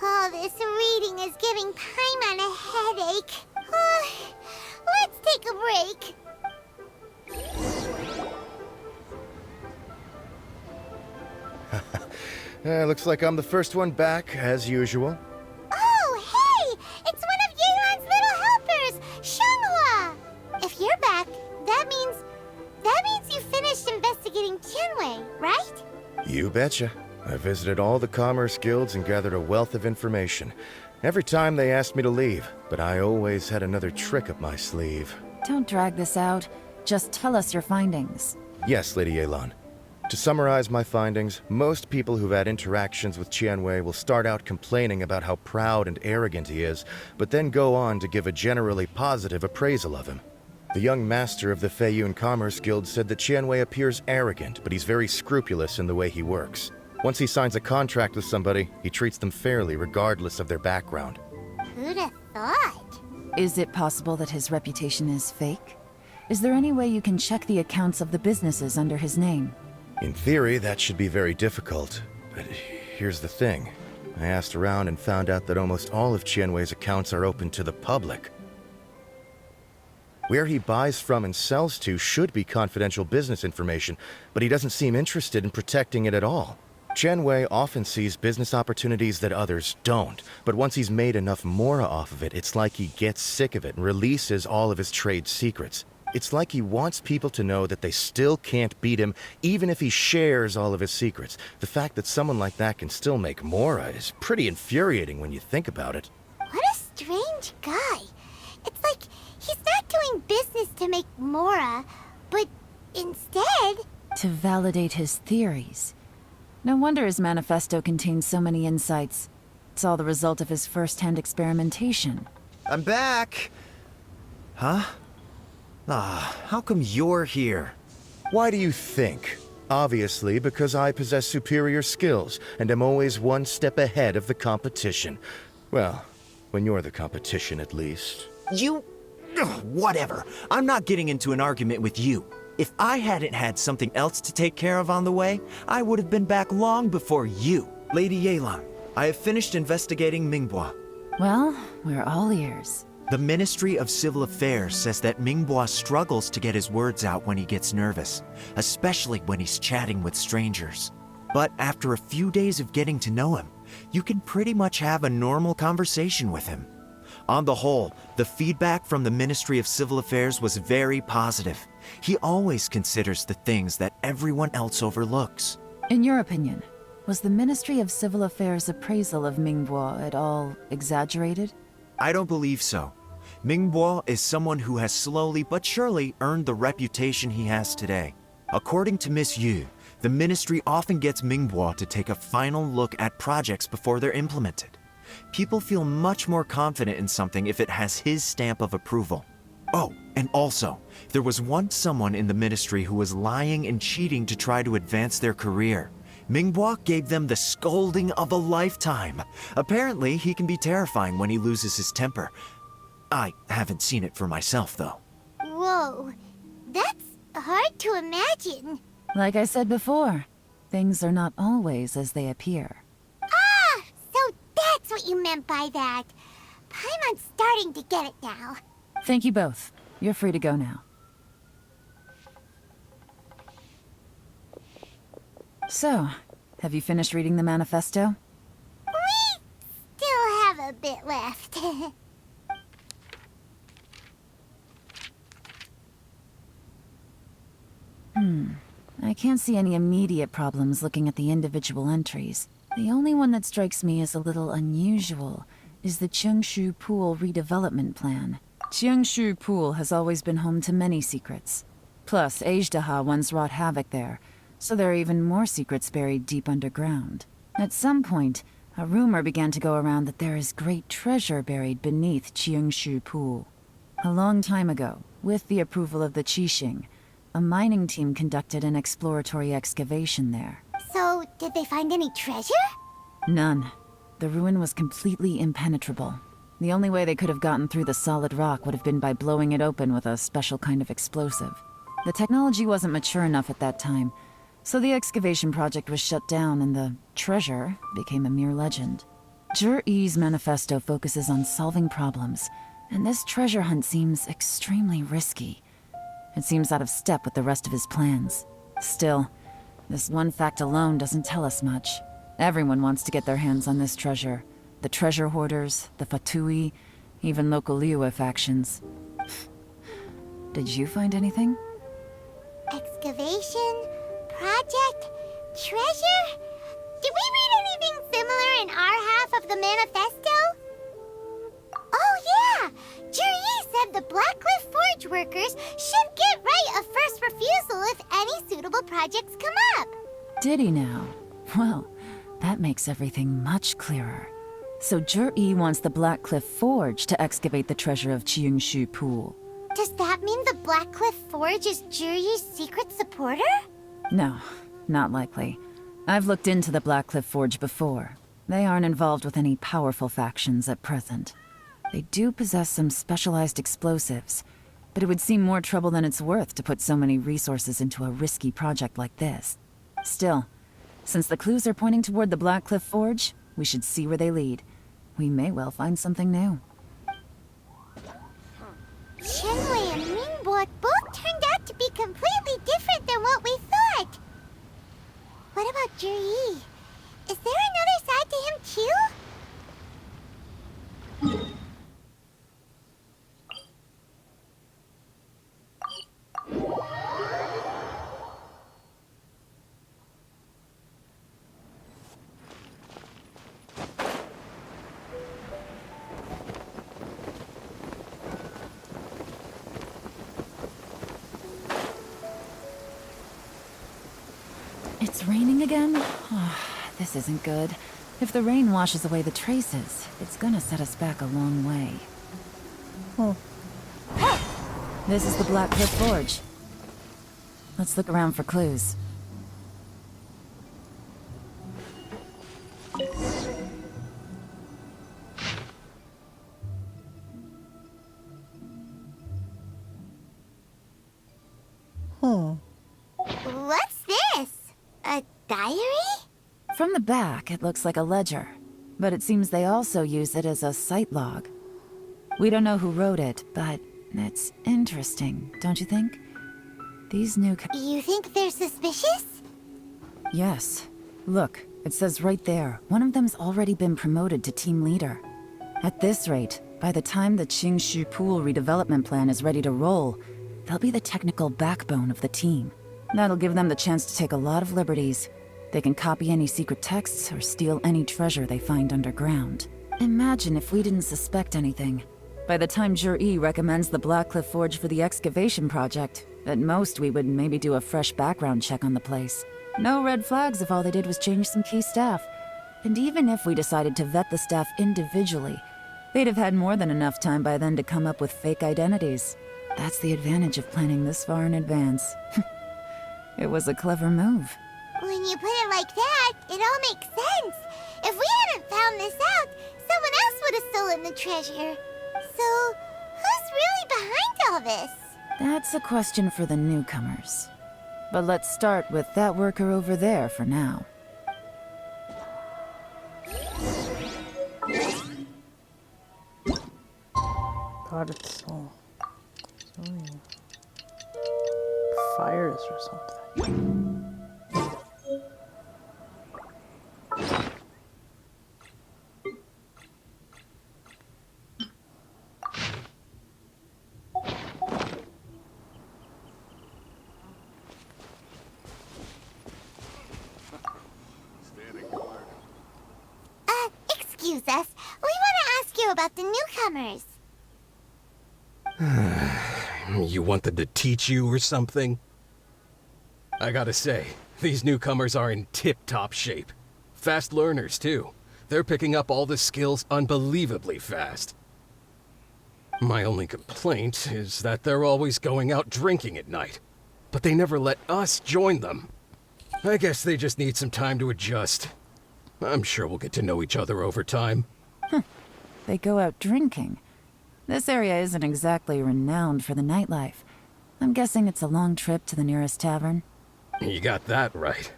Speaker 3: Oh, this reading is giving Paimon a headache. Let's take a break.
Speaker 9: Looks like I'm the first one back, as usual.
Speaker 3: Oh, hey! It's one of Yelan's little helpers, Shenghua! If you're back, that means you finished investigating Tianwei, right?
Speaker 9: You betcha. I visited all the commerce guilds and gathered a wealth of information. Every time they asked me to leave, but I always had another trick up my sleeve.
Speaker 4: Don't drag this out. Just tell us your findings.
Speaker 9: Yes, Lady Yelan. To summarize my findings, most people who've had interactions with Qianwei will start out complaining about how proud and arrogant he is, but then go on to give a generally positive appraisal of him. The young master of the Feiyun Commerce Guild said that Qianwei appears arrogant, but he's very scrupulous in the way he works. Once he signs a contract with somebody, he treats them fairly regardless of their background.
Speaker 3: Who'd have thought?
Speaker 4: Is it possible that his reputation is fake? Is there any way you can check the accounts of the businesses under his name?
Speaker 9: In theory, that should be very difficult. But here's the thing. I asked around and found out that almost all of Qianwei's accounts are open to the public. Where he buys from and sells to should be confidential business information, but he doesn't seem interested in protecting it at all. Qianwei often sees business opportunities that others don't, but once he's made enough mora off of it, it's like he gets sick of it and releases all of his trade secrets. It's like he wants people to know that they still can't beat him, even if he shares all of his secrets. The fact that someone like that can still make mora is pretty infuriating when you think about it.
Speaker 3: What a strange guy. It's like he's not doing business to make mora, but instead...
Speaker 4: to validate his theories. No wonder his manifesto contains so many insights. It's all the result of his first-hand experimentation.
Speaker 6: I'm back! Huh? How come you're here?
Speaker 9: Why do you think? Obviously, because I possess superior skills and am always one step ahead of the competition. Well, when you're the competition, at least.
Speaker 6: You... Ugh, whatever. I'm not getting into an argument with you. If I hadn't had something else to take care of on the way, I would have been back long before you. Lady Yelan, I have finished investigating Mingbois.
Speaker 4: Well, we're all ears.
Speaker 6: The Ministry of Civil Affairs says that Mingbois struggles to get his words out when he gets nervous, especially when he's chatting with strangers. But after a few days of getting to know him, you can pretty much have a normal conversation with him. On the whole, the feedback from the Ministry of Civil Affairs was very positive. He always considers the things that everyone else overlooks.
Speaker 4: In your opinion, was the Ministry of Civil Affairs' appraisal of Mingbois at all exaggerated?
Speaker 6: I don't believe so. Mingbois is someone who has slowly but surely earned the reputation he has today. According to Miss Yu, the ministry often gets Mingbois to take a final look at projects before they're implemented. People feel much more confident in something if it has his stamp of approval. Oh, and also, there was once someone in the ministry who was lying and cheating to try to advance their career. Mingbois gave them the scolding of a lifetime. Apparently, he can be terrifying when he loses his temper. I haven't seen it for myself, though.
Speaker 3: Whoa, that's hard to imagine.
Speaker 4: Like I said before, things are not always as they appear.
Speaker 3: Ah, so that's what you meant by that. Paimon's starting to get it now.
Speaker 4: Thank you both. You're free to go now. So, have you finished reading the manifesto?
Speaker 3: We still have a bit left.
Speaker 4: I can't see any immediate problems looking at the individual entries. The only one that strikes me as a little unusual is the Qiangshu Pool redevelopment plan. Qiangshu Pool has always been home to many secrets. Plus, Ajdaha once wrought havoc there, so there are even more secrets buried deep underground. At some point, a rumor began to go around that there is great treasure buried beneath Qiangshu Pool. A long time ago, with the approval of the Qixing, a mining team conducted an exploratory excavation there.
Speaker 3: So, did they find any treasure?
Speaker 4: None. The ruin was completely impenetrable. The only way they could have gotten through the solid rock would have been by blowing it open with a special kind of explosive. The technology wasn't mature enough at that time, so the excavation project was shut down and the treasure became a mere legend. Zhi-Yi's manifesto focuses on solving problems, and this treasure hunt seems extremely risky. It seems out of step with the rest of his plans. Still, this one fact alone doesn't tell us much. Everyone wants to get their hands on this treasure. The treasure hoarders, the Fatui, even local Liyue factions. Did you find anything?
Speaker 3: Excavation? Project? Treasure? Did we read anything similar in our half of the manifesto? Oh yeah! Zhi-Yi said the Blackcliff Forge workers should get right of first refusal if any suitable projects come up.
Speaker 4: Did he now? Well, that makes everything much clearer. So Jur-E wants the Blackcliff Forge to excavate the treasure of Qingshu Pool.
Speaker 3: Does that mean the Blackcliff Forge is Juri's secret supporter?
Speaker 4: No, not likely. I've looked into the Blackcliff Forge before. They aren't involved with any powerful factions at present. They do possess some specialized explosives, but it would seem more trouble than it's worth to put so many resources into a risky project like this. Still, since the clues are pointing toward the Blackcliff Forge, we should see where they lead. We may well find something new.
Speaker 3: Qianwei and Mingbo both turned out to be completely different than what we thought. What about Juri? Is there another side to him too?
Speaker 4: It's raining again? Oh, this isn't good. If the rain washes away the traces, it's gonna set us back a long way. This is the Blackcliff Forge. Let's look around for clues.
Speaker 3: What's this? A diary?
Speaker 4: From the back, it looks like a ledger, but it seems they also use it as a site log. We don't know who wrote it, but it's interesting, don't you think? These new...
Speaker 3: You think they're suspicious?
Speaker 4: Yes. Look, it says right there, one of them's already been promoted to team leader. At this rate, by the time the Qingshu Pool redevelopment plan is ready to roll, they'll be the technical backbone of the team. That'll give them the chance to take a lot of liberties. They can copy any secret texts or steal any treasure they find underground. Imagine if we didn't suspect anything. By the time Jur-E recommends the Blackcliff Forge for the excavation project, at most we would maybe do a fresh background check on the place. No red flags if all they did was change some key staff. And even if we decided to vet the staff individually, they'd have had more than enough time by then to come up with fake identities. That's the advantage of planning this far in advance. It was a clever move.
Speaker 3: When you put it like that, it all makes sense. If we hadn't found this out, someone else would have stolen the treasure. So, who's really behind all this?
Speaker 4: That's a question for the newcomers. But let's start with that worker over there for now.
Speaker 1: God, it's so fires or something.
Speaker 3: Excuse us. We want to ask you about the newcomers.
Speaker 15: You want them to teach you or something? I gotta say, these newcomers are in tip-top shape. Fast learners, too. They're picking up all the skills unbelievably fast. My only complaint is that they're always going out drinking at night. But they never let us join them. I guess they just need some time to adjust. I'm sure we'll get to know each other over time.
Speaker 4: They go out drinking. This area isn't exactly renowned for the nightlife. I'm guessing it's a long trip to the nearest tavern.
Speaker 15: You got that right.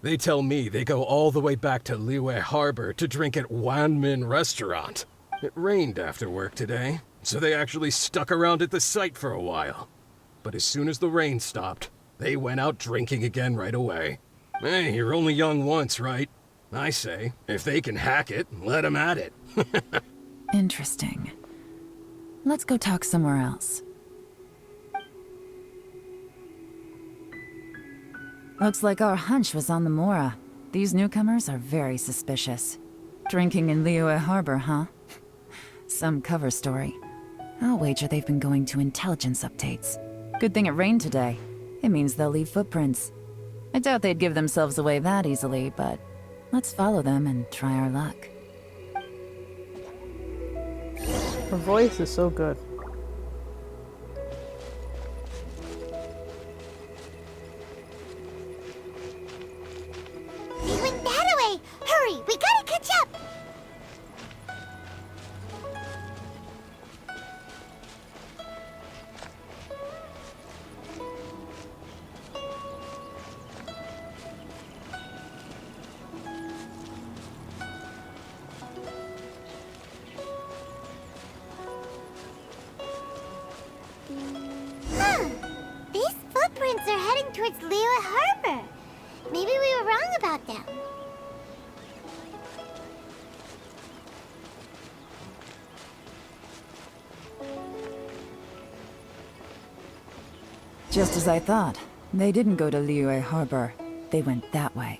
Speaker 15: They tell me they go all the way back to Liyue Harbor to drink at Wanmin Restaurant. It rained after work today, so they actually stuck around at the site for a while. But as soon as the rain stopped, they went out drinking again right away. Hey, you're only young once, right? I say, if they can hack it, let them at it.
Speaker 4: Interesting. Let's go talk somewhere else. Looks like our hunch was on the Mora. These newcomers are very suspicious. Drinking in Liyue Harbor, huh? Some cover story. I'll wager they've been going to intelligence updates. Good thing it rained today. It means they'll leave footprints. I doubt they'd give themselves away that easily, but let's follow them and try our luck.
Speaker 1: Her voice is so good.
Speaker 3: They went that way! Hurry, we gotta catch up! These footprints are heading towards Liyue Harbor. Maybe we were wrong about them.
Speaker 4: Just as I thought. They didn't go to Liyue Harbor. They went that way.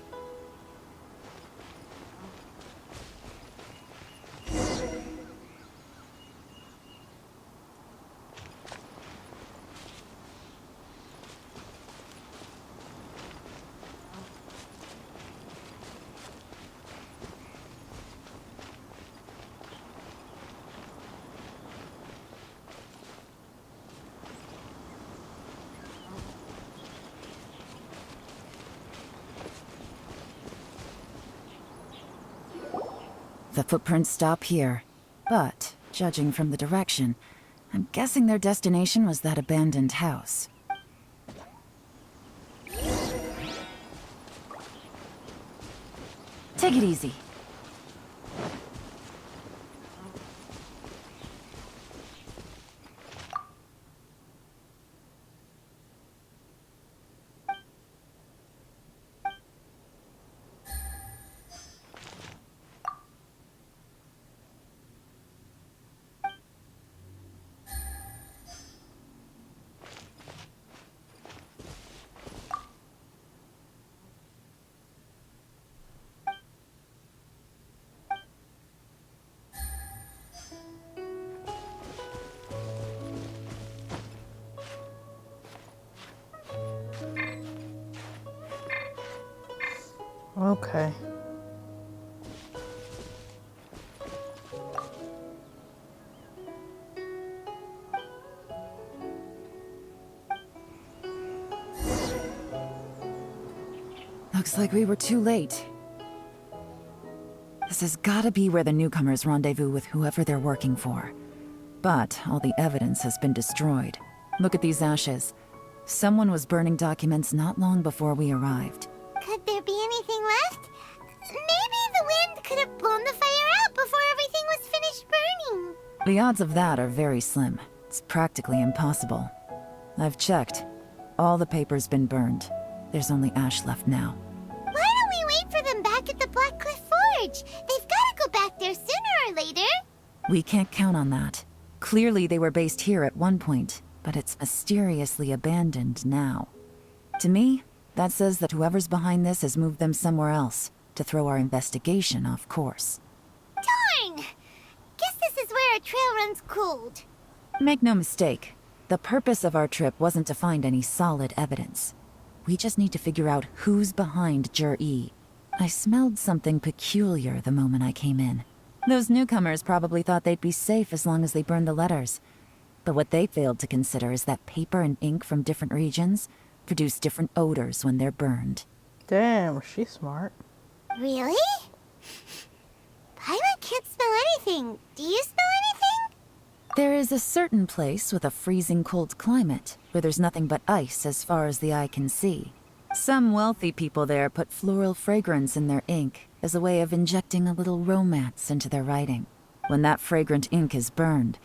Speaker 4: The footprints stop here, but, judging from the direction, I'm guessing their destination was that abandoned house. Take it easy.
Speaker 1: Okay.
Speaker 4: Looks like we were too late. This has gotta be where the newcomers rendezvous with whoever they're working for. But all the evidence has been destroyed. Look at these ashes. Someone was burning documents not long before we arrived.
Speaker 3: Could there be anything left? Maybe the wind could have blown the fire out before everything was finished burning.
Speaker 4: The odds of that are very slim. It's practically impossible. I've checked. All the paper's been burned. There's only ash left now.
Speaker 3: Why don't we wait for them back at the Blackcliff Forge? They've gotta go back there sooner or later.
Speaker 4: We can't count on that. Clearly they were based here at one point, but it's mysteriously abandoned now. To me, that says that whoever's behind this has moved them somewhere else, to throw our investigation off course.
Speaker 3: Darn! Guess this is where our trail runs cold.
Speaker 4: Make no mistake, the purpose of our trip wasn't to find any solid evidence. We just need to figure out who's behind Jur-E. I smelled something peculiar the moment I came in. Those newcomers probably thought they'd be safe as long as they burned the letters. But what they failed to consider is that paper and ink from different regions produce different odors when they're burned.
Speaker 1: Damn, she's smart.
Speaker 3: Really? Paimon can't smell anything. Do you smell anything?
Speaker 4: There is a certain place with a freezing cold climate where there's nothing but ice as far as the eye can see. Some wealthy people there put floral fragrance in their ink as a way of injecting a little romance into their writing. When that fragrant ink is burned,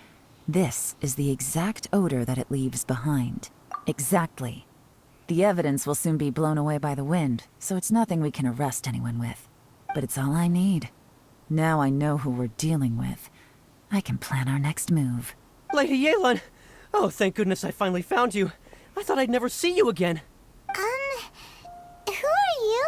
Speaker 4: this is the exact odor that it leaves behind. Exactly. The evidence will soon be blown away by the wind, so it's nothing we can arrest anyone with. But it's all I need. Now I know who we're dealing with. I can plan our next move.
Speaker 11: Lady Yelan! Oh, thank goodness I finally found you. I thought I'd never see you again.
Speaker 3: Who are you?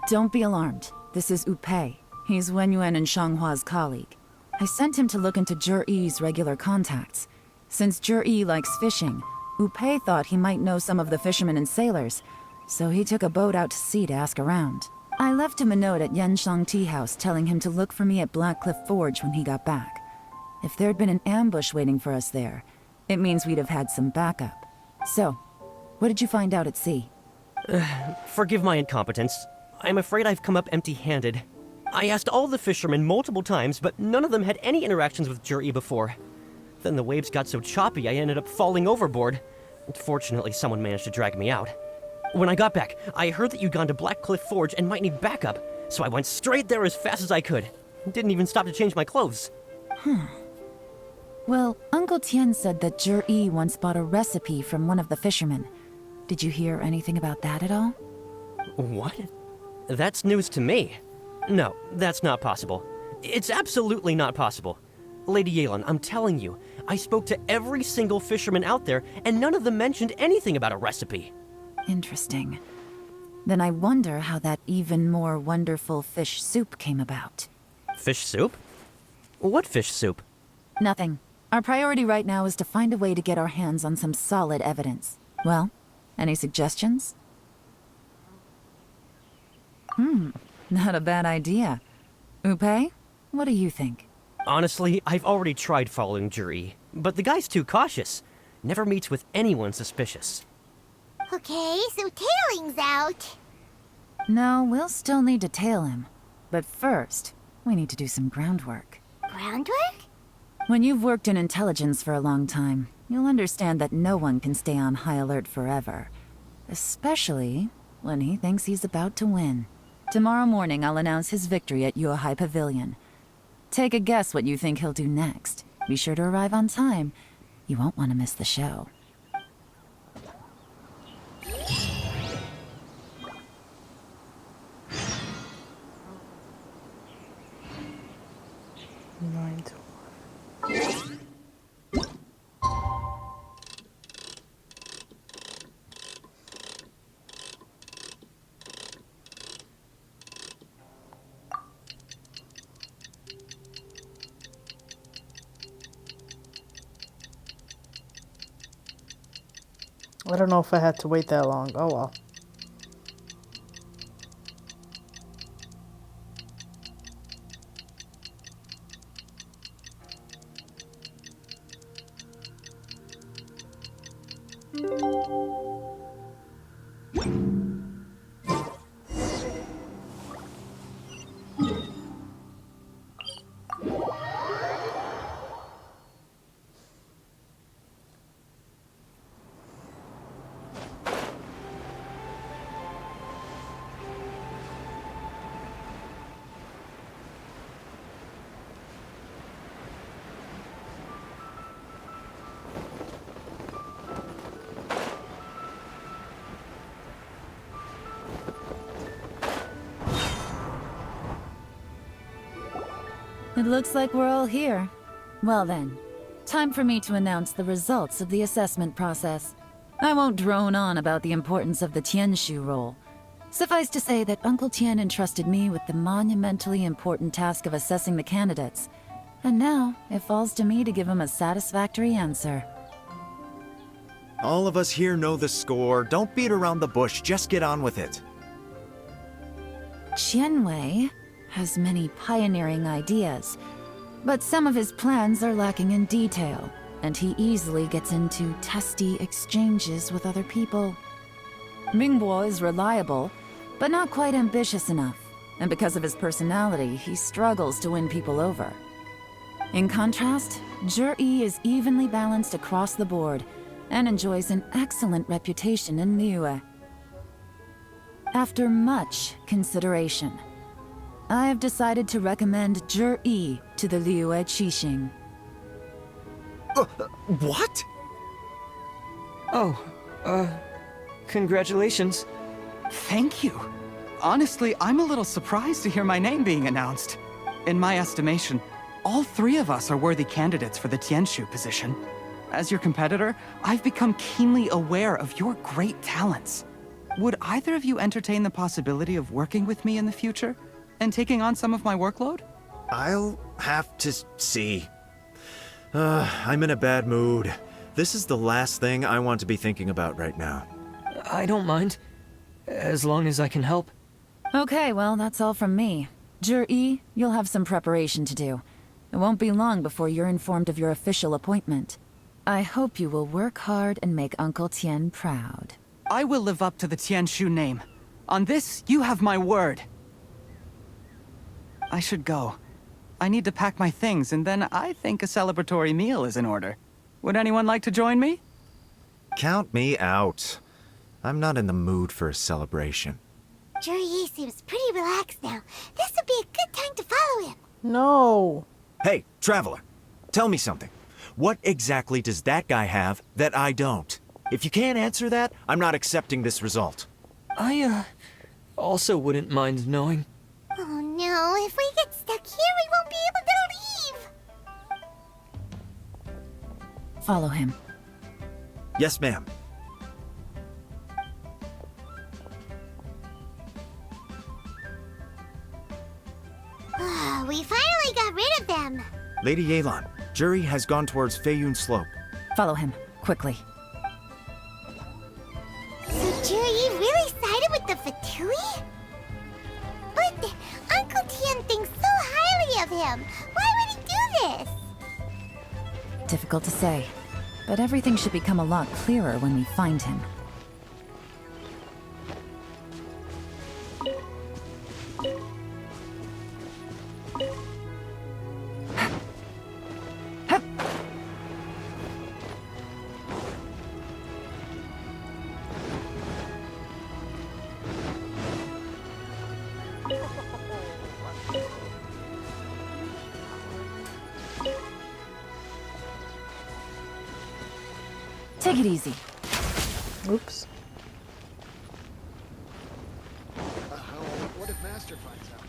Speaker 4: Don't be alarmed. This is Upei. He's Wenyuan and Shanghua's colleague. I sent him to look into Jur-E's regular contacts. Since Jur-E likes fishing, Upei thought he might know some of the fishermen and sailors. so he took a boat out to sea to ask around. I left him a note at Yanshang Tea House telling him to look for me at Blackcliff Forge when he got back. If there'd been an ambush waiting for us there, it means we'd have had some backup. So, what did you find out at sea?
Speaker 11: Forgive my incompetence. I'm afraid I've come up empty-handed. I asked all the fishermen multiple times, but none of them had any interactions with Jur-E before. Then the waves got so choppy I ended up falling overboard. Fortunately, someone managed to drag me out. When I got back, I heard that you'd gone to Blackcliff Forge and might need backup, so I went straight there as fast as I could. Didn't even stop to change my clothes.
Speaker 4: Well, Uncle Tien said that Jur-E once bought a recipe from one of the fishermen. Did you hear anything about that at all?
Speaker 11: What? That's news to me. No, that's not possible. It's absolutely not possible. Lady Yelan, I'm telling you, I spoke to every single fisherman out there, and none of them mentioned anything about a recipe.
Speaker 4: Interesting. Then I wonder how that even more wonderful fish soup came about.
Speaker 11: Fish soup? What fish soup?
Speaker 4: Nothing. Our priority right now is to find a way to get our hands on some solid evidence. Well, any suggestions? Not a bad idea. Upe, what do you think?
Speaker 11: Honestly, I've already tried following Jur-E, but the guy's too cautious. Never meets with anyone suspicious.
Speaker 3: Okay, so tailing's out.
Speaker 4: No, we'll still need to tail him. But first, we need to do some groundwork.
Speaker 3: Groundwork?
Speaker 4: When you've worked in intelligence for a long time, you'll understand that no one can stay on high alert forever. Especially when he thinks he's about to win. Tomorrow morning, I'll announce his victory at Yuehai Pavilion. Take a guess what you think he'll do next. Be sure to arrive on time. You won't want to miss the show.
Speaker 1: I don't know if I had to wait that long. Oh well.
Speaker 4: It looks like we're all here. Well then, time for me to announce the results of the assessment process. I won't drone on about the importance of the Tianshu role. Suffice to say that Uncle Tien entrusted me with the monumentally important task of assessing the candidates. And now, it falls to me to give him a satisfactory answer.
Speaker 6: All of us here know the score. Don't beat around the bush, just get on with it.
Speaker 4: Qianwei has many pioneering ideas, but some of his plans are lacking in detail, and he easily gets into testy exchanges with other people. Mingbo is reliable, but not quite ambitious enough, and because of his personality, he struggles to win people over. In contrast, Jur-E is evenly balanced across the board, and enjoys an excellent reputation in Liyue. After much consideration, I have decided to recommend Jur-E to the Liyue Qixing.
Speaker 6: What?
Speaker 7: Congratulations.
Speaker 8: Thank you. Honestly, I'm a little surprised to hear my name being announced. In my estimation, all three of us are worthy candidates for the Tianshu position. As your competitor, I've become keenly aware of your great talents. Would either of you entertain the possibility of working with me in the future and taking on some of my workload?
Speaker 6: I'll have to see. I'm in a bad mood. This is the last thing I want to be thinking about right now.
Speaker 7: I don't mind. as long as I can help.
Speaker 4: Okay, well, that's all from me. Jur-E, you'll have some preparation to do. It won't be long before you're informed of your official appointment. I hope you will work hard and make Uncle Tien proud.
Speaker 8: I will live up to the Tianshu name. On this, you have my word. I should go. I need to pack my things, and then I think a celebratory meal is in order. Would anyone like to join me?
Speaker 6: Count me out. I'm not in the mood for a celebration.
Speaker 3: Jur-E seems pretty relaxed now. This would be a good time to follow him.
Speaker 1: No.
Speaker 6: Hey, Traveler, tell me something. What exactly does that guy have that I don't? If you can't answer that, I'm not accepting this result.
Speaker 7: I, also wouldn't mind knowing.
Speaker 3: Oh no, if we get stuck here, we won't be able to leave.
Speaker 4: Follow him.
Speaker 6: Yes, ma'am.
Speaker 3: We finally got rid of them.
Speaker 6: Lady Yelan, Jur-E has gone towards Feiyun Slope.
Speaker 4: Follow him, quickly.
Speaker 3: So Jur-E really sided with the Fatui? But Uncle Tien thinks so highly of him. Why would he do this?
Speaker 4: Difficult to say, but everything should become a lot clearer when we find him. Take it easy.
Speaker 1: Oops.
Speaker 12: What if Master finds out?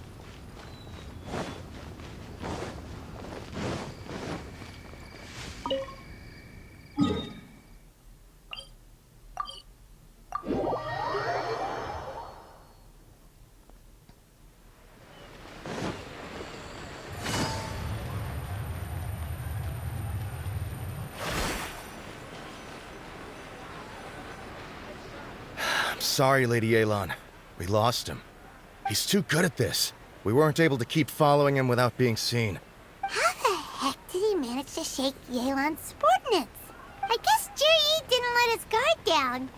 Speaker 9: Sorry, Lady Yelan. We lost him. He's too good at this. We weren't able to keep following him without being seen.
Speaker 3: How the heck did he manage to shake Yelan's subordinates? I guess Jur-E didn't let his guard down.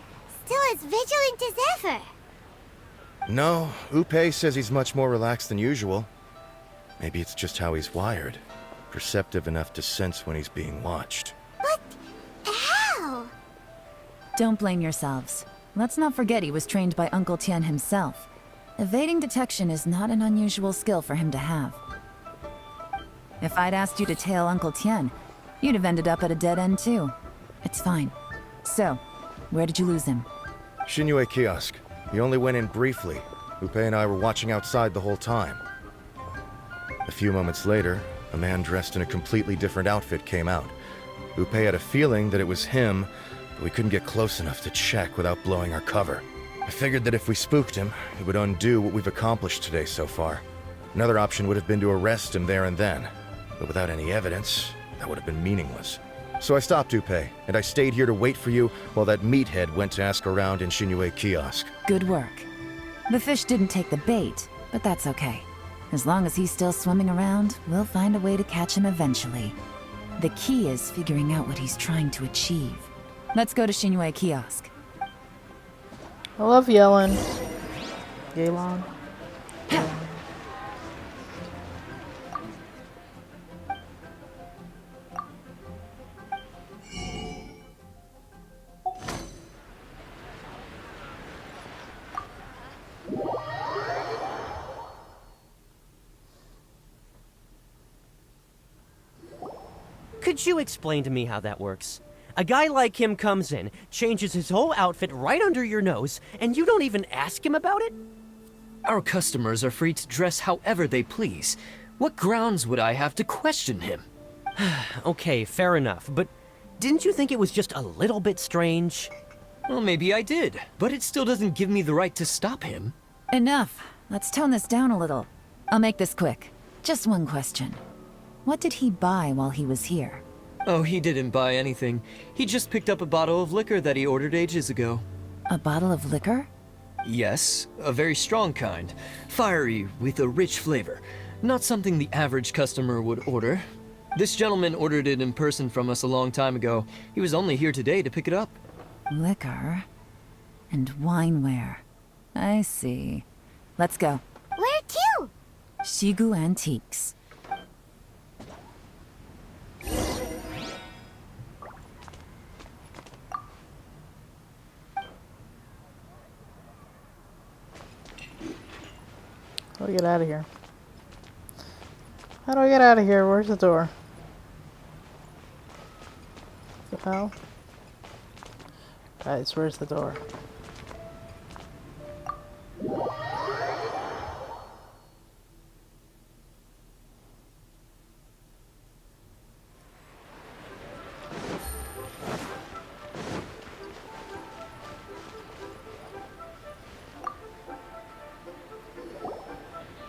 Speaker 3: Still as vigilant as ever.
Speaker 9: No, Upei says he's much more relaxed than usual. Maybe it's just how he's wired. Perceptive enough to sense when he's being watched.
Speaker 3: But how?
Speaker 4: Don't blame yourselves. Let's not forget he was trained by Uncle Tien himself. Evading detection is not an unusual skill for him to have. If I'd asked you to tail Uncle Tien, you'd have ended up at a dead end too. It's fine. So, where did you lose him?
Speaker 9: Xinyue Kiosk. He only went in briefly. Upei and I were watching outside the whole time. A few moments later, a man dressed in a completely different outfit came out. Upei had a feeling that it was him, but we couldn't get close enough to check without blowing our cover. I figured that if we spooked him, it would undo what we've accomplished today so far. Another option would have been to arrest him there and then, but without any evidence, that would have been meaningless. So I stopped Upei, and I stayed here to wait for you while that meathead went to ask around in Xinyue Kiosk.
Speaker 4: Good work. The fish didn't take the bait, but that's okay. As long as he's still swimming around, we'll find a way to catch him eventually. The key is figuring out what he's trying to achieve. Let's go to Xinyue Kiosk.
Speaker 1: I love Yelan. Yelan.
Speaker 11: Could you explain to me how that works? A guy like him comes in, changes his whole outfit right under your nose, and you don't even ask him about it?
Speaker 7: Our customers are free to dress however they please. What grounds would I have to question him?
Speaker 11: Okay, fair enough, but didn't you think it was just a little bit strange?
Speaker 7: Well, maybe I did, but it still doesn't give me the right to stop him.
Speaker 4: Enough. Let's tone this down a little. I'll make this quick. Just one question. What did he buy while he was here?
Speaker 7: Oh, he didn't buy anything. He just picked up a bottle of liquor that he ordered ages ago.
Speaker 4: A bottle of liquor?
Speaker 7: Yes, a very strong kind. Fiery, with a rich flavor. Not something the average customer would order. This gentleman ordered it in person from us a long time ago. He was only here today to pick it up.
Speaker 4: Liquor and wineware. I see. Let's go.
Speaker 3: Where to?
Speaker 4: Shigu Antiques.
Speaker 1: How do I get out of here? How do I get out of here? Where's the door? The hell? Guys, where's the door?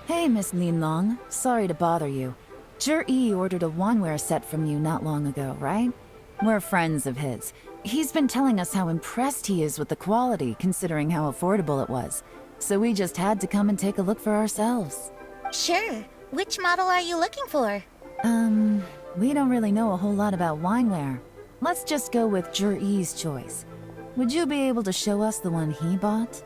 Speaker 4: Hey, Miss Linlong. Sorry to bother you. Zhi ordered a wanware set from you not long ago, right? We're friends of his. He's been telling us how impressed he is with the quality, considering how affordable it was. So we just had to come and take a look for ourselves.
Speaker 3: Sure. Which model are you looking for?
Speaker 4: We don't really know a whole lot about wineware. Let's just go with Zhi's choice. Would you be able to show us the one he bought?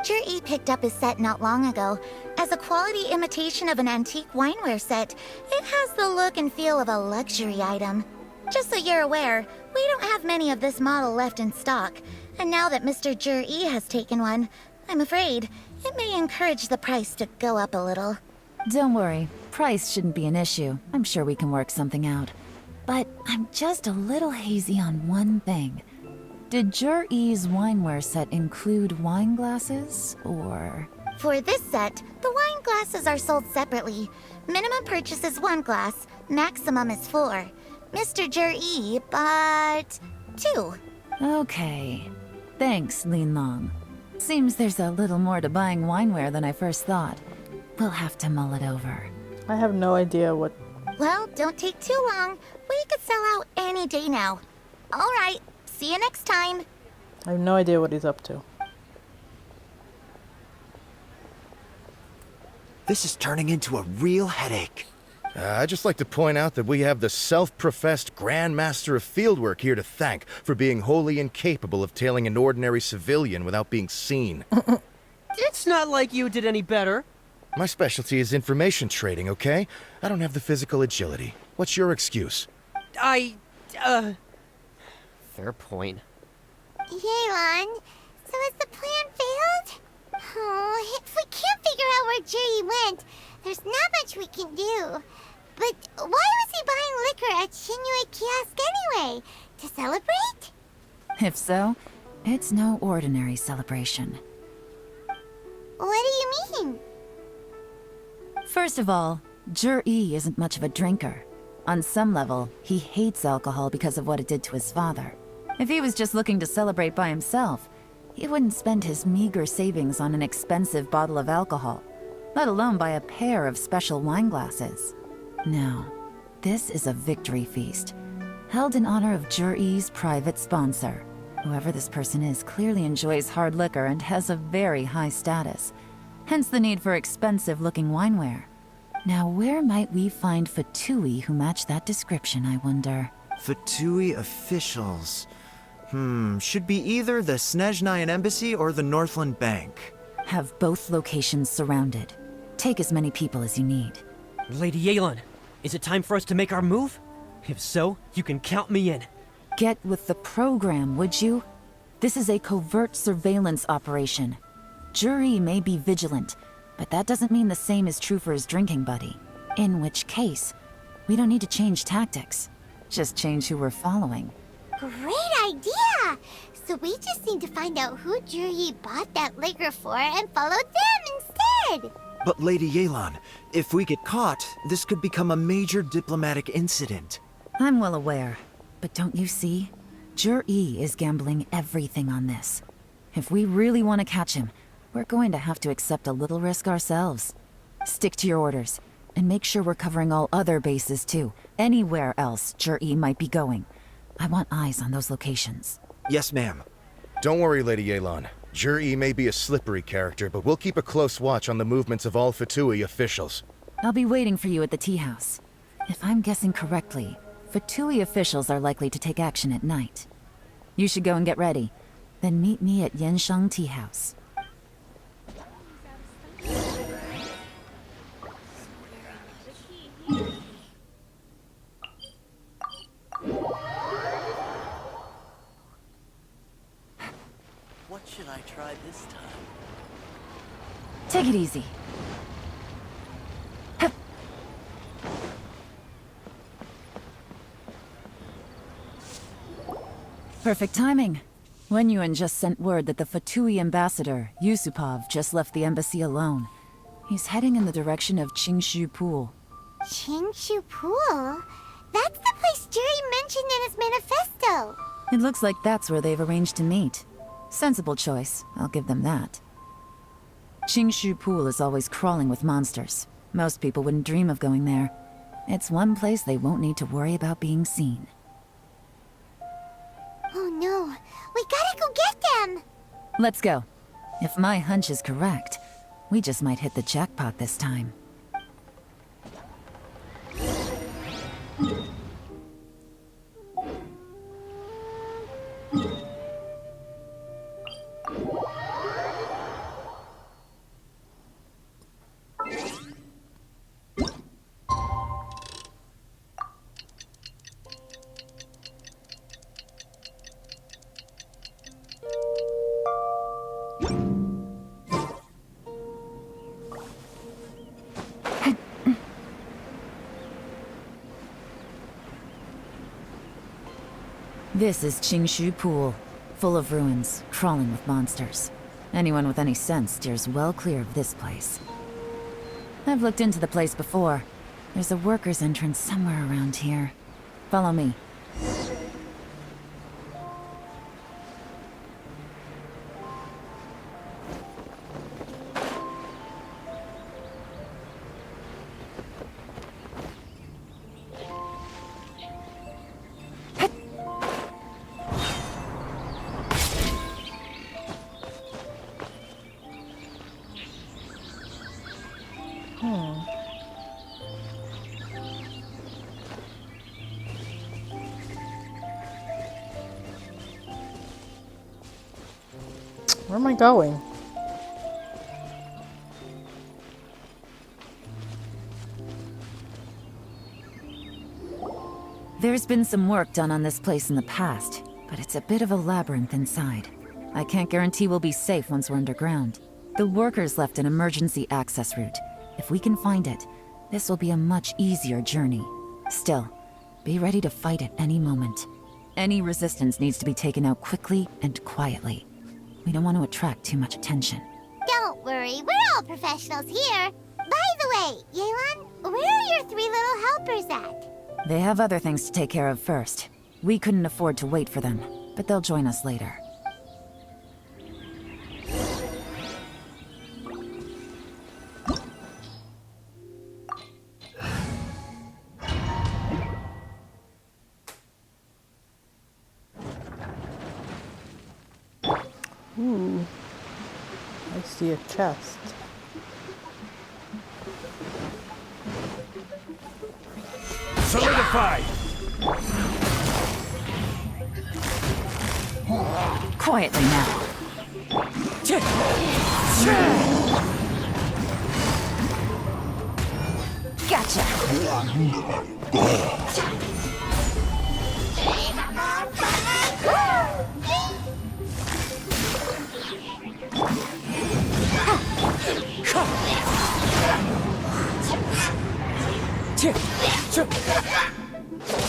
Speaker 3: Zhi picked up his set not long ago. As a quality imitation of an antique wineware set, it has the look and feel of a luxury item. Just so you're aware, we don't have many of this model left in stock. And now that Mr. Zhi has taken one, I'm afraid it may encourage the price to go up a little.
Speaker 4: Don't worry, price shouldn't be an issue. I'm sure we can work something out. But I'm just a little hazy on one thing. Did Zhi's wineware set include wine glasses, or...?
Speaker 3: For this set, the wine glasses are sold separately. Minimum purchase is 1 glass, maximum is 4. Mr. Zhi bought 2.
Speaker 4: Okay. Thanks, Linlong. Seems there's a little more to buying wineware than I first thought. We'll have to mull it over.
Speaker 1: I have no idea what...
Speaker 3: Well, don't take too long. We could sell out any day now. All right, see you next time.
Speaker 1: I have no idea what he's up to.
Speaker 6: This is turning into a real headache.
Speaker 9: I'd just like to point out that we have the self-professed Grand Master of Fieldwork here to thank for being wholly incapable of tailing an ordinary civilian without being seen.
Speaker 11: It's not like you did any better.
Speaker 9: My specialty is information trading, okay? I don't have the physical agility. What's your excuse?
Speaker 11: Fair point.
Speaker 14: Yelan, so has the plan failed? Oh, if we can't figure out where Zhi went, there's not much we can do. But why was he buying liquor at Shinue Kiosk anyway? To celebrate?
Speaker 4: If so, it's no ordinary celebration.
Speaker 14: What do you mean?
Speaker 4: First of all, Zhi isn't much of a drinker. On some level, he hates alcohol because of what it did to his father. If he was just looking to celebrate by himself, he wouldn't spend his meager savings on an expensive bottle of alcohol, let alone buy a pair of special wine glasses. No, this is a victory feast, held in honor of Zhi's private sponsor. Whoever this person is clearly enjoys hard liquor and has a very high status, hence the need for expensive-looking wineware. Now, where might we find Fatui who match that description, I wonder?
Speaker 6: Fatui officials. Should be either the Snezhnayan Embassy or the Northland Bank.
Speaker 4: Have both locations surrounded. Take as many people as you need.
Speaker 11: Lady Yelan, is it time for us to make our move? If so, you can count me in.
Speaker 4: Get with the program, would you? This is a covert surveillance operation. Zhi may be vigilant, but that doesn't mean the same is true for his drinking buddy. In which case, we don't need to change tactics. Just change who we're following.
Speaker 14: Great idea! So we just need to find out who Zhi bought that liquor for and follow them instead!
Speaker 6: But Lady Yelan, if we get caught, this could become a major diplomatic incident.
Speaker 4: I'm well aware, but don't you see? Zhi is gambling everything on this. If we really want to catch him, we're going to have to accept a little risk ourselves. Stick to your orders, and make sure we're covering all other bases too. Anywhere else Zhi might be going. I want eyes on those locations.
Speaker 6: Yes, ma'am.
Speaker 9: Don't worry, Lady Yelan. Juri may be a slippery character, but we'll keep a close watch on the movements of all Fatui officials.
Speaker 4: I'll be waiting for you at the tea house. If I'm guessing correctly, Fatui officials are likely to take action at night. You should go and get ready. Then meet me at Yansheng Tea House.
Speaker 16: What should I try this time?
Speaker 4: Take it easy. Perfect timing. Wen Yuan just sent word that the Fatui ambassador, Yusupov, just left the embassy alone. He's heading in the direction of Qingshu Pool.
Speaker 3: Qingshu Pool? That's the place Juri mentioned in his manifesto.
Speaker 4: It looks like that's where they've arranged to meet. Sensible choice, I'll give them that. Qingshu Pool is always crawling with monsters. Most people wouldn't dream of going there. It's one place they won't need to worry about being seen.
Speaker 3: Oh no, we gotta go get them!
Speaker 4: Let's go. If my hunch is correct, we just might hit the jackpot this time. This is Qingshu Pool, full of ruins, crawling with monsters. Anyone with any sense steers well clear of this place. I've looked into the place before. There's a worker's entrance somewhere around here. Follow me.
Speaker 1: Where am I going?
Speaker 4: There's been some work done on this place in the past, but it's a bit of a labyrinth inside. I can't guarantee we'll be safe once we're underground. The workers left an emergency access route. If we can find it, this will be a much easier journey. Still, be ready to fight at any moment. Any resistance needs to be taken out quickly and quietly. We don't want to attract too much attention.
Speaker 3: Don't worry, we're all professionals here. By the way, Yelan, where are your 3 little helpers at?
Speaker 4: They have other things to take care of first. We couldn't afford to wait for them, but they'll join us later.
Speaker 1: Ooh, I see a chest.
Speaker 17: Solidified!
Speaker 4: Quietly now.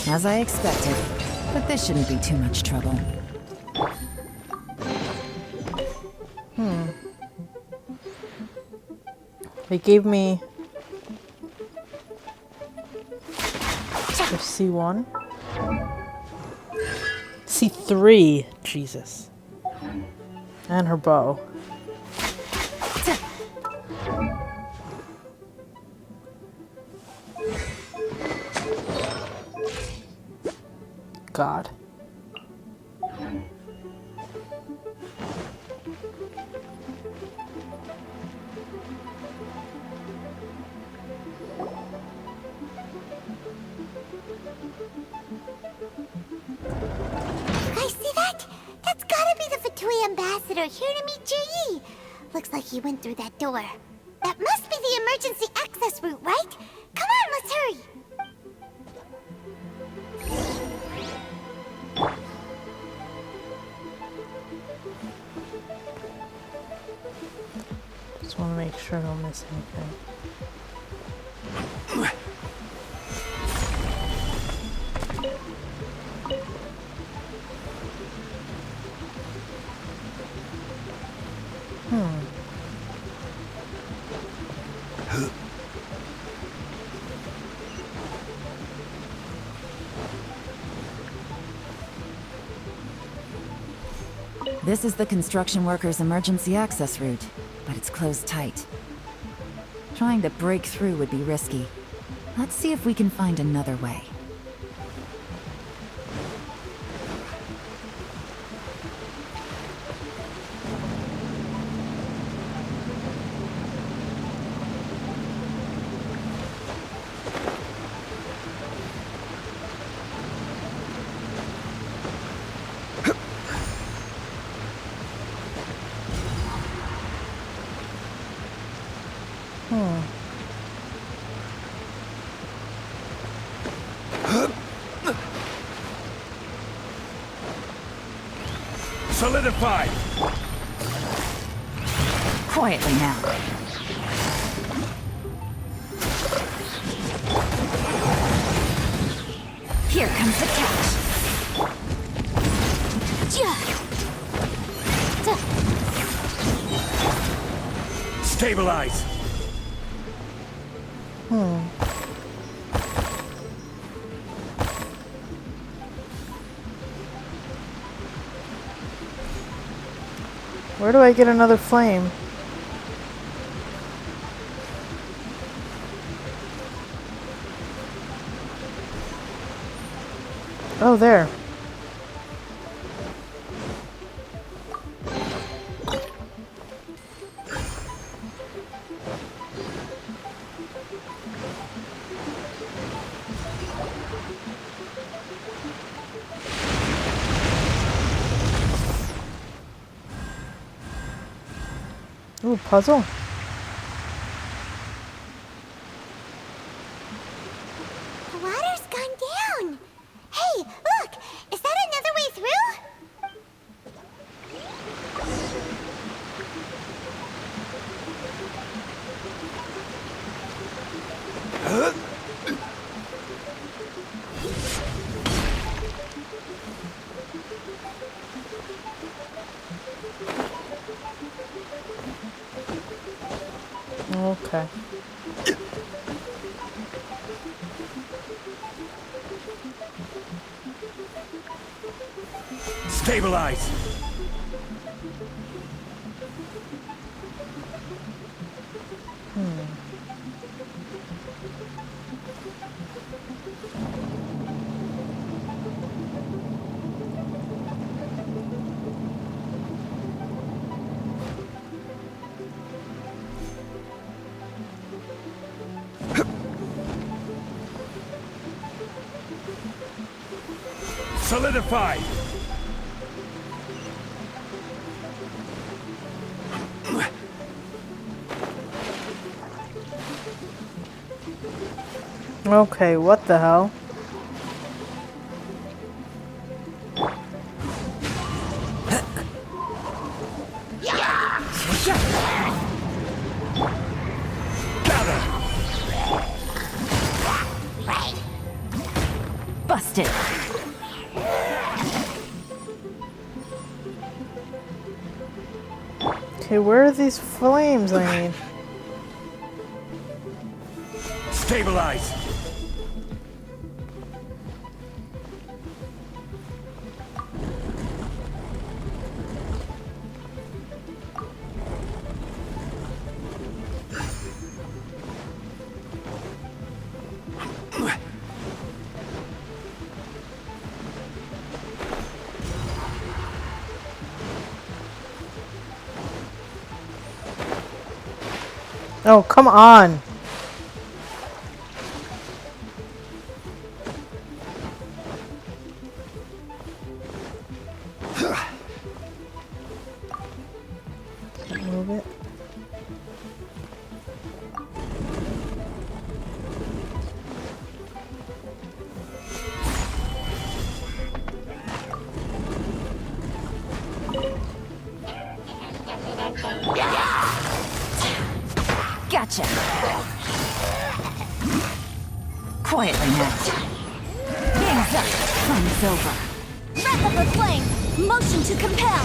Speaker 4: As I expected, but this shouldn't be too much trouble.
Speaker 1: They gave me the C1. C3, Jesus. And her bow. God.
Speaker 3: Ambassador here to meet Ji. Looks like he went through that door. That must be the emergency access route, right? Come on, let's hurry.
Speaker 1: Just want to make sure I don't miss anything.
Speaker 4: This is the construction workers' emergency access route, but it's closed tight. Trying to break through would be risky. Let's see if we can find another way.
Speaker 17: Solidified!
Speaker 4: Quietly now. Here comes the catch.
Speaker 17: Stabilize!
Speaker 1: Where do I get another flame? Oh, there. Ooh, puzzle.
Speaker 3: The water's gone down. Hey, look! Is that another way through?
Speaker 1: Okay.
Speaker 17: Stabilize! Solidified!
Speaker 1: Okay, what the hell?
Speaker 4: Busted.
Speaker 1: Okay, where are these flames I need?
Speaker 17: Stabilize!
Speaker 1: Oh, come on.
Speaker 4: Quietly now. Game's up. Fun's over.
Speaker 14: Wrap up a flame! Motion to compel!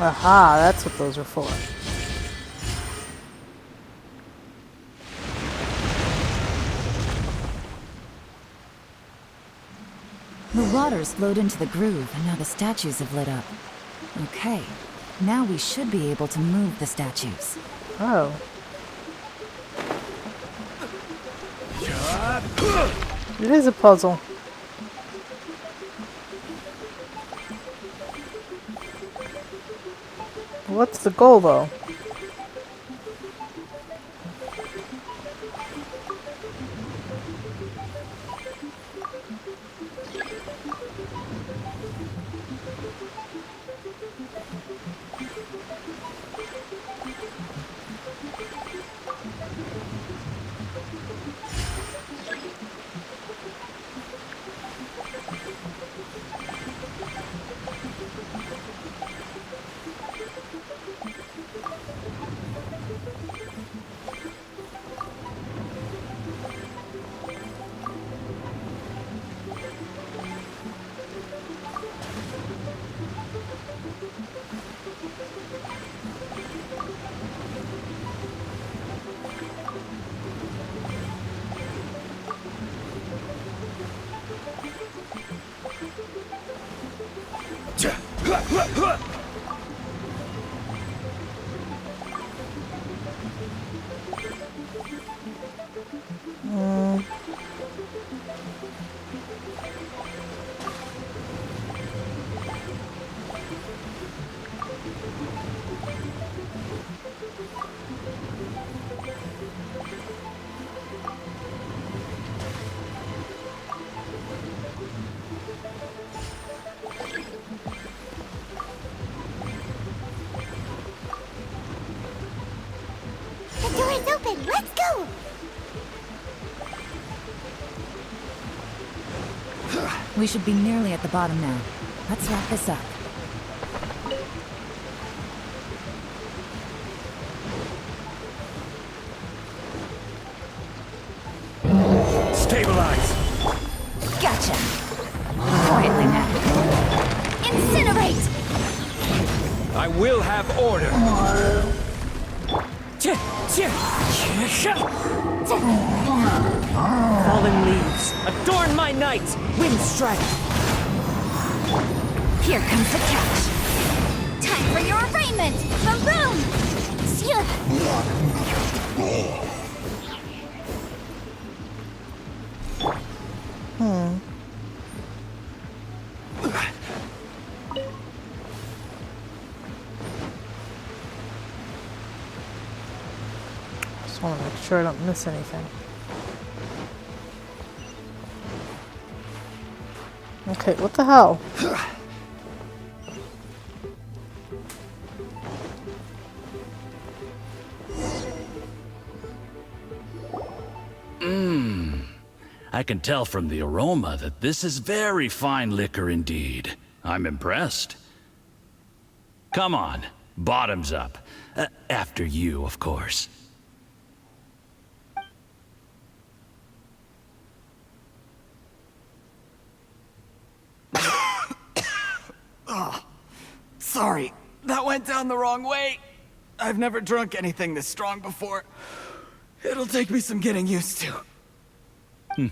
Speaker 1: Aha, that's what those are for.
Speaker 4: The water's flowed into the groove, and now the statues have lit up. Okay, now we should be able to move the statues.
Speaker 1: Oh. It is a puzzle. What's the goal, though?
Speaker 3: The door is open. Let's go.
Speaker 4: We should be nearly at the bottom now. Let's wrap this up.
Speaker 17: Stabilize.
Speaker 4: Gotcha. Quietly now.
Speaker 14: Incinerate!
Speaker 17: I will have order.
Speaker 11: Fallen leaves, adorn my night! Wind strike!
Speaker 14: Here comes the catch. Time for your arraignment! Boom!
Speaker 1: Just want to make sure I don't miss anything. Okay, what the hell?
Speaker 18: I can tell from the aroma that this is very fine liquor indeed. I'm impressed. Come on, bottoms up. After you, of course.
Speaker 8: Oh, sorry. That went down the wrong way. I've never drunk anything this strong before. It'll take me some getting used to.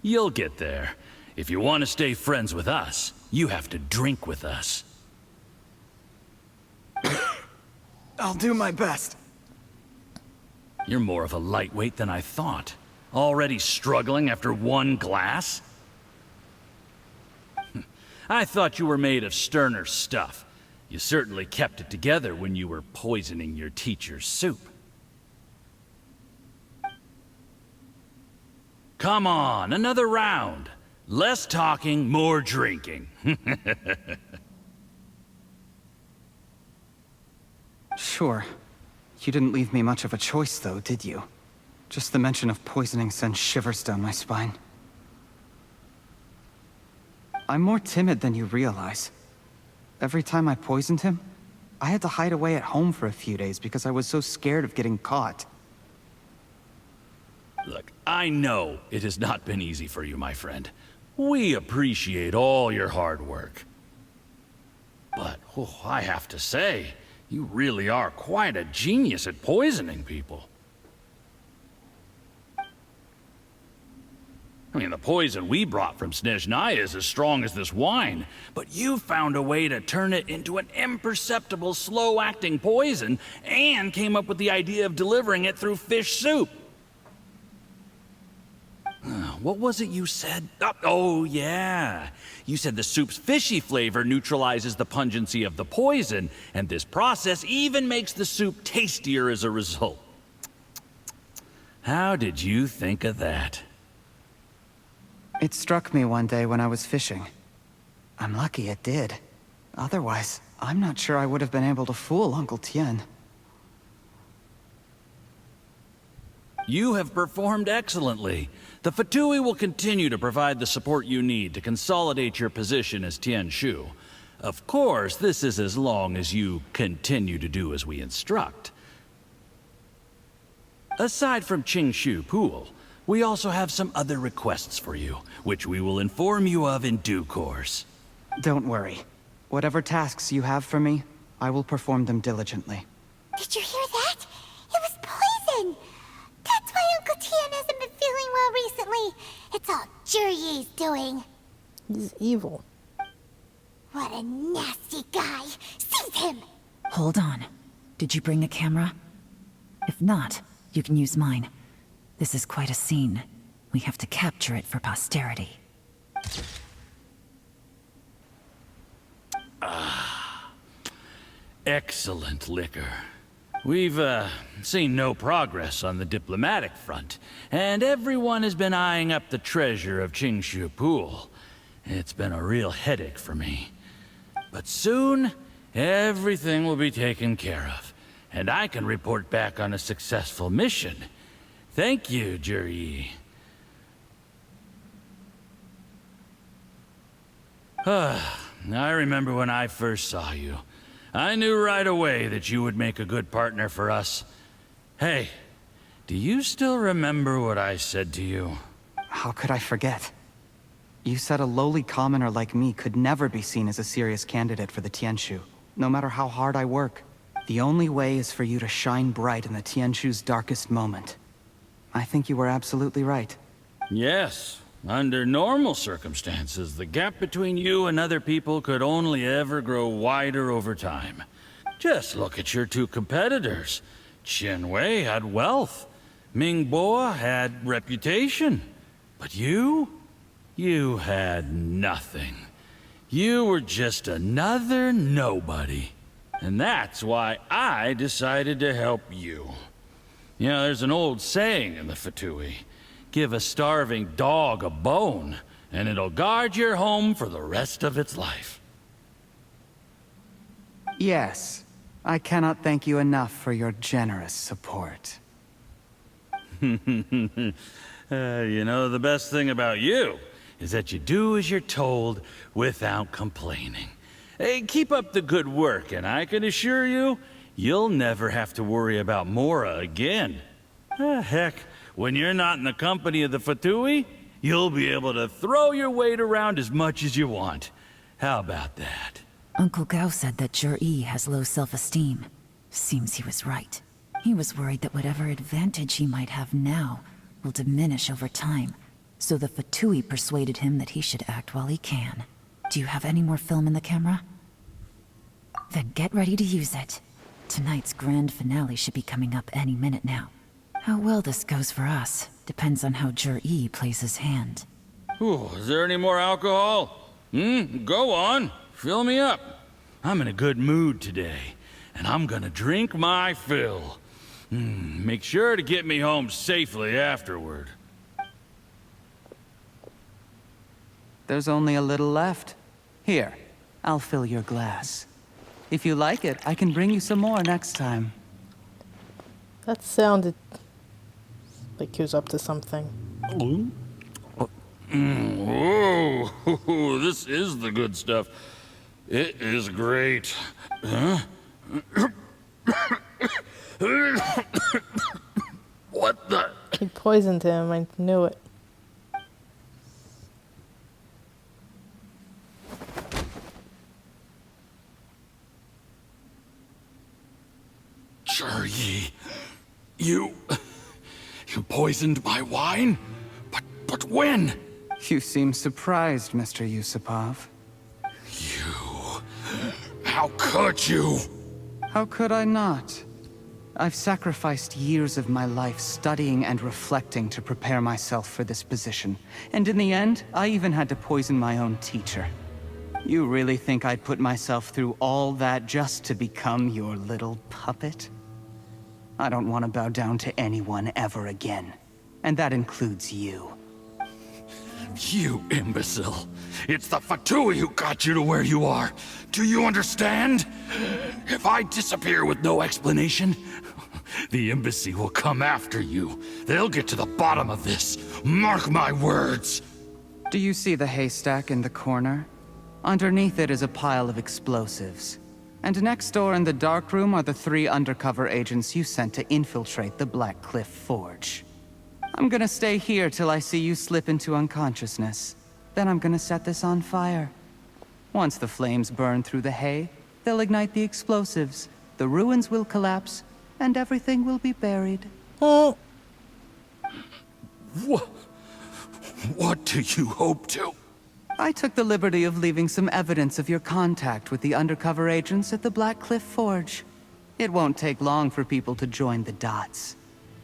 Speaker 18: You'll get there. If you want to stay friends with us, you have to drink with us.
Speaker 8: I'll do my best.
Speaker 18: You're more of a lightweight than I thought. Already struggling after one glass? I thought you were made of sterner stuff. You certainly kept it together when you were poisoning your teacher's soup. Come on, another round. Less talking, more drinking.
Speaker 8: Sure. You didn't leave me much of a choice, though, did you? Just the mention of poisoning sends shivers down my spine. I'm more timid than you realize. Every time I poisoned him, I had to hide away at home for a few days because I was so scared of getting caught.
Speaker 18: Look, I know it has not been easy for you, my friend. We appreciate all your hard work. But, I have to say, you really are quite a genius at poisoning people. I mean, the poison we brought from Snezhnaya is as strong as this wine, but you found a way to turn it into an imperceptible, slow-acting poison, and came up with the idea of delivering it through fish soup. What was it you said? Oh, yeah. You said the soup's fishy flavor neutralizes the pungency of the poison, and this process even makes the soup tastier as a result. How did you think of that?
Speaker 8: It struck me one day when I was fishing. I'm lucky it did. Otherwise, I'm not sure I would have been able to fool Uncle Tien.
Speaker 18: You have performed excellently. The Fatui will continue to provide the support you need to consolidate your position as Tien Shu. Of course, this is as long as you continue to do as we instruct. Aside from Qingshu Pool, we also have some other requests for you, which we will inform you of in due course.
Speaker 8: Don't worry. Whatever tasks you have for me, I will perform them diligently.
Speaker 3: Did you hear that? It was poison! That's why Uncle Tien hasn't been feeling well recently. It's all Jurye's doing.
Speaker 1: He's evil.
Speaker 3: What a nasty guy. Seize him!
Speaker 4: Hold on. Did you bring a camera? If not, you can use mine. This is quite a scene. We have to capture it for posterity.
Speaker 18: Excellent liquor. We've, seen no progress on the diplomatic front, and everyone has been eyeing up the treasure of Qingshu Pool. It's been a real headache for me. But soon, everything will be taken care of, and I can report back on a successful mission. Thank you, Juryi. I remember when I first saw you. I knew right away that you would make a good partner for us. Hey, do you still remember what I said to you?
Speaker 8: How could I forget? You said a lowly commoner like me could never be seen as a serious candidate for the Tianshu, no matter how hard I work. The only way is for you to shine bright in the Tianshu's darkest moment. I think you were absolutely right.
Speaker 18: Yes. Under normal circumstances, the gap between you and other people could only ever grow wider over time. Just look at your two competitors. Qian Wei had wealth. Ming Boa had reputation. But you had nothing. You were just another nobody. And that's why I decided to help you. You know, there's an old saying in the Fatui. Give a starving dog a bone, and it'll guard your home for the rest of its life.
Speaker 8: Yes. I cannot thank you enough for your generous support.
Speaker 18: You know, the best thing about you is that you do as you're told without complaining. Hey, keep up the good work, and I can assure you, you'll never have to worry about Mora again. Heck, when you're not in the company of the Fatui, you'll be able to throw your weight around as much as you want. How about that?
Speaker 4: Uncle Gao said that Jur-E has low self-esteem. Seems he was right. He was worried that whatever advantage he might have now will diminish over time, so the Fatui persuaded him that he should act while he can. Do you have any more film in the camera? Then get ready to use it. Tonight's grand finale should be coming up any minute now. How well this goes for us depends on how Jur-E plays his hand.
Speaker 18: Ooh, is there any more alcohol? Go on. Fill me up. I'm in a good mood today, and I'm gonna drink my fill. Make sure to get me home safely afterward.
Speaker 8: There's only a little left. Here, I'll fill your glass. If you like it, I can bring you some more next time.
Speaker 1: That sounded like he was up to something.
Speaker 18: Whoa, this is the good stuff. It is great. Huh? What the?
Speaker 1: He poisoned him, I knew it.
Speaker 18: Jur-E, you poisoned my wine? But when?
Speaker 8: You seem surprised, Mr. Yusupov.
Speaker 18: How could you?
Speaker 8: How could I not? I've sacrificed years of my life studying and reflecting to prepare myself for this position. And in the end, I even had to poison my own teacher. You really think I'd put myself through all that just to become your little puppet? I don't want to bow down to anyone ever again. And that includes you.
Speaker 18: You imbecile. It's the Fatui who got you to where you are. Do you understand? If I disappear with no explanation, the embassy will come after you. They'll get to the bottom of this. Mark my words.
Speaker 8: Do you see the haystack in the corner? Underneath it is a pile of explosives. And next door in the dark room are the 3 undercover agents you sent to infiltrate the Black Cliff Forge. I'm gonna stay here till I see you slip into unconsciousness. Then I'm gonna set this on fire. Once the flames burn through the hay, they'll ignite the explosives, the ruins will collapse, and everything will be buried.
Speaker 18: What do you hope to?
Speaker 8: I took the liberty of leaving some evidence of your contact with the undercover agents at the Black Cliff Forge. It won't take long for people to join the dots.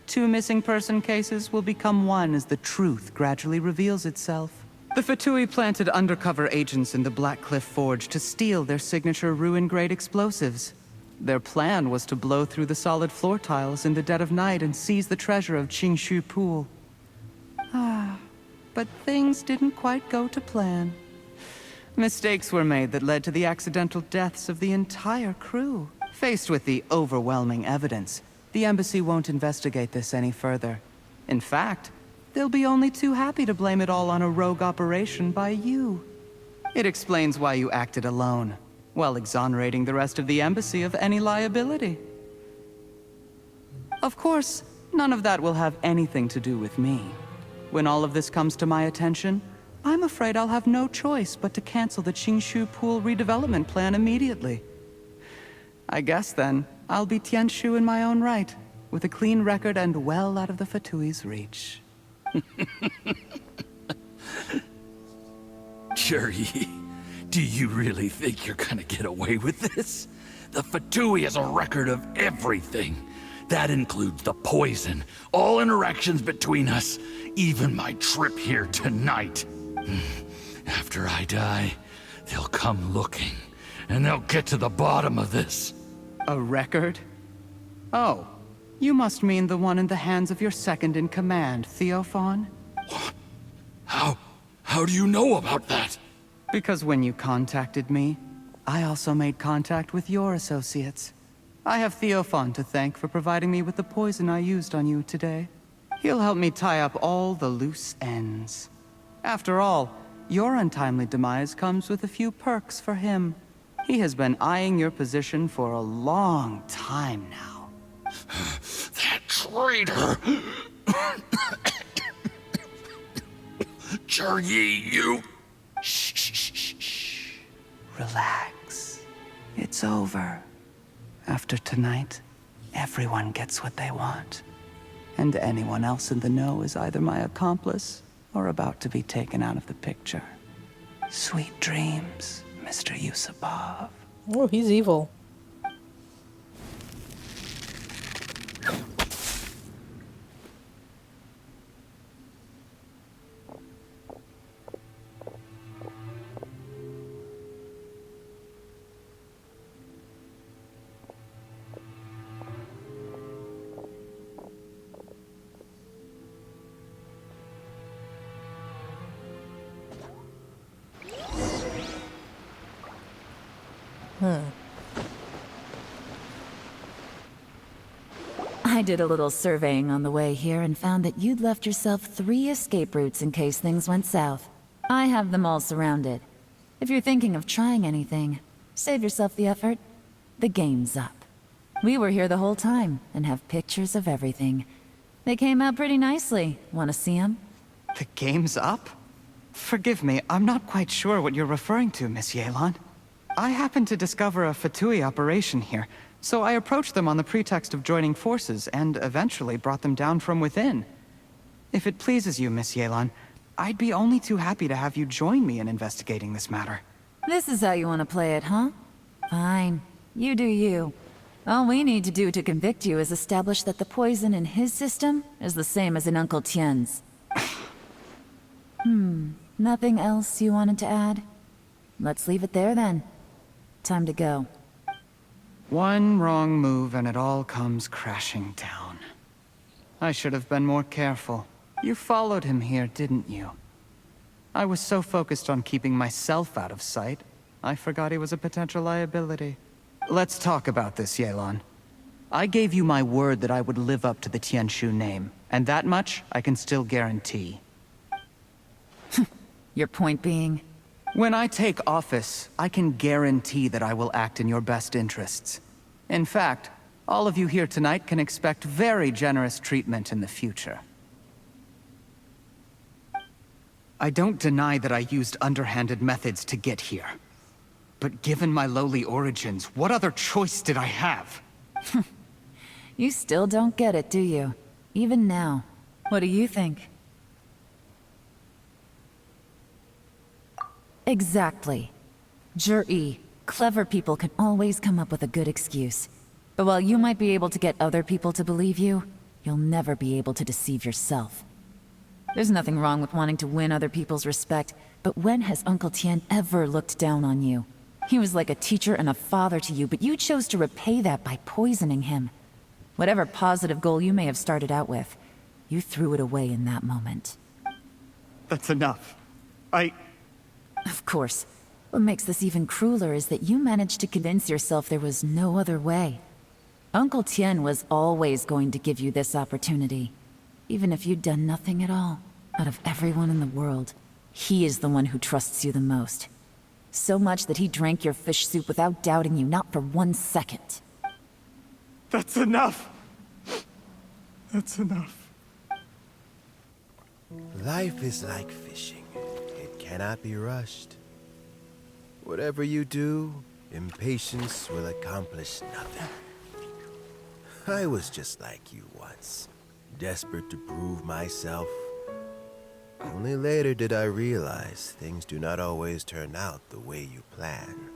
Speaker 8: 2 missing person cases will become one as the truth gradually reveals itself. The Fatui planted undercover agents in the Black Cliff Forge to steal their signature ruin-grade explosives. Their plan was to blow through the solid floor tiles in the dead of night and seize the treasure of Qingshu Pool. But things didn't quite go to plan. Mistakes were made that led to the accidental deaths of the entire crew. Faced with the overwhelming evidence, the embassy won't investigate this any further. In fact, they'll be only too happy to blame it all on a rogue operation by you. It explains why you acted alone, while exonerating the rest of the embassy of any liability. Of course, none of that will have anything to do with me. When all of this comes to my attention, I'm afraid I'll have no choice but to cancel the Qingshu Pool redevelopment plan immediately. I guess then, I'll be Tianshu in my own right, with a clean record and well out of the Fatui's reach.
Speaker 18: Jur-E, do you really think you're gonna get away with this? The Fatui has a record of everything. That includes the poison, all interactions between us, even my trip here tonight. After I die, they'll come looking, and they'll get to the bottom of this.
Speaker 8: A record? Oh, you must mean the one in the hands of your second-in-command, Theophon?
Speaker 18: What? How do you know about that?
Speaker 8: Because when you contacted me, I also made contact with your associates. I have Theophon to thank for providing me with the poison I used on you today. He'll help me tie up all the loose ends. After all, your untimely demise comes with a few perks for him. He has been eyeing your position for a long time now.
Speaker 18: That traitor! Zhi, you...
Speaker 8: Shh. Relax. It's over. After tonight, everyone gets what they want. And anyone else in the know is either my accomplice or about to be taken out of the picture. Sweet dreams, Mr. Yusupov.
Speaker 1: Oh, he's evil.
Speaker 4: I did a little surveying on the way here and found that you'd left yourself 3 escape routes in case things went south. I have them all surrounded. If you're thinking of trying anything, save yourself the effort. The game's up. We were here the whole time and have pictures of everything. They came out pretty nicely. Want to see them?
Speaker 8: The game's up? Forgive me, I'm not quite sure what you're referring to, Miss Yelan. I happened to discover a Fatui operation here, so I approached them on the pretext of joining forces and eventually brought them down from within. If it pleases you, Miss Yelan, I'd be only too happy to have you join me in investigating this matter.
Speaker 4: This is how you want to play it, huh? Fine. You do you. All we need to do to convict you is establish that the poison in his system is the same as in Uncle Tien's. Nothing else you wanted to add? Let's leave it there then. Time to go.
Speaker 8: One wrong move and it all comes crashing down. I should have been more careful. You followed him here, didn't you? I was so focused on keeping myself out of sight, I forgot he was a potential liability. Let's talk about this, Yelan. I gave you my word that I would live up to the Tianshu name, and that much I can still guarantee.
Speaker 4: Your point being?
Speaker 8: When I take office, I can guarantee that I will act in your best interests. In fact, all of you here tonight can expect very generous treatment in the future. I don't deny that I used underhanded methods to get here. But given my lowly origins, what other choice did I have?
Speaker 4: You still don't get it, do you? Even now. What do you think? Exactly. Zhi, clever people can always come up with a good excuse. But while you might be able to get other people to believe you, you'll never be able to deceive yourself. There's nothing wrong with wanting to win other people's respect, but when has Uncle Tien ever looked down on you? He was like a teacher and a father to you, but you chose to repay that by poisoning him. Whatever positive goal you may have started out with, you threw it away in that moment.
Speaker 8: That's enough.
Speaker 4: Of course. What makes this even crueler is that you managed to convince yourself there was no other way. Uncle Tien was always going to give you this opportunity. Even if you'd done nothing at all. Out of everyone in the world, he is the one who trusts you the most. So much that he drank your fish soup without doubting you, not for 1 second.
Speaker 8: That's enough! That's enough.
Speaker 5: Life is like fishing. It cannot be rushed. Whatever you do, impatience will accomplish nothing. I was just like you once, desperate to prove myself. Only later did I realize things do not always turn out the way you plan,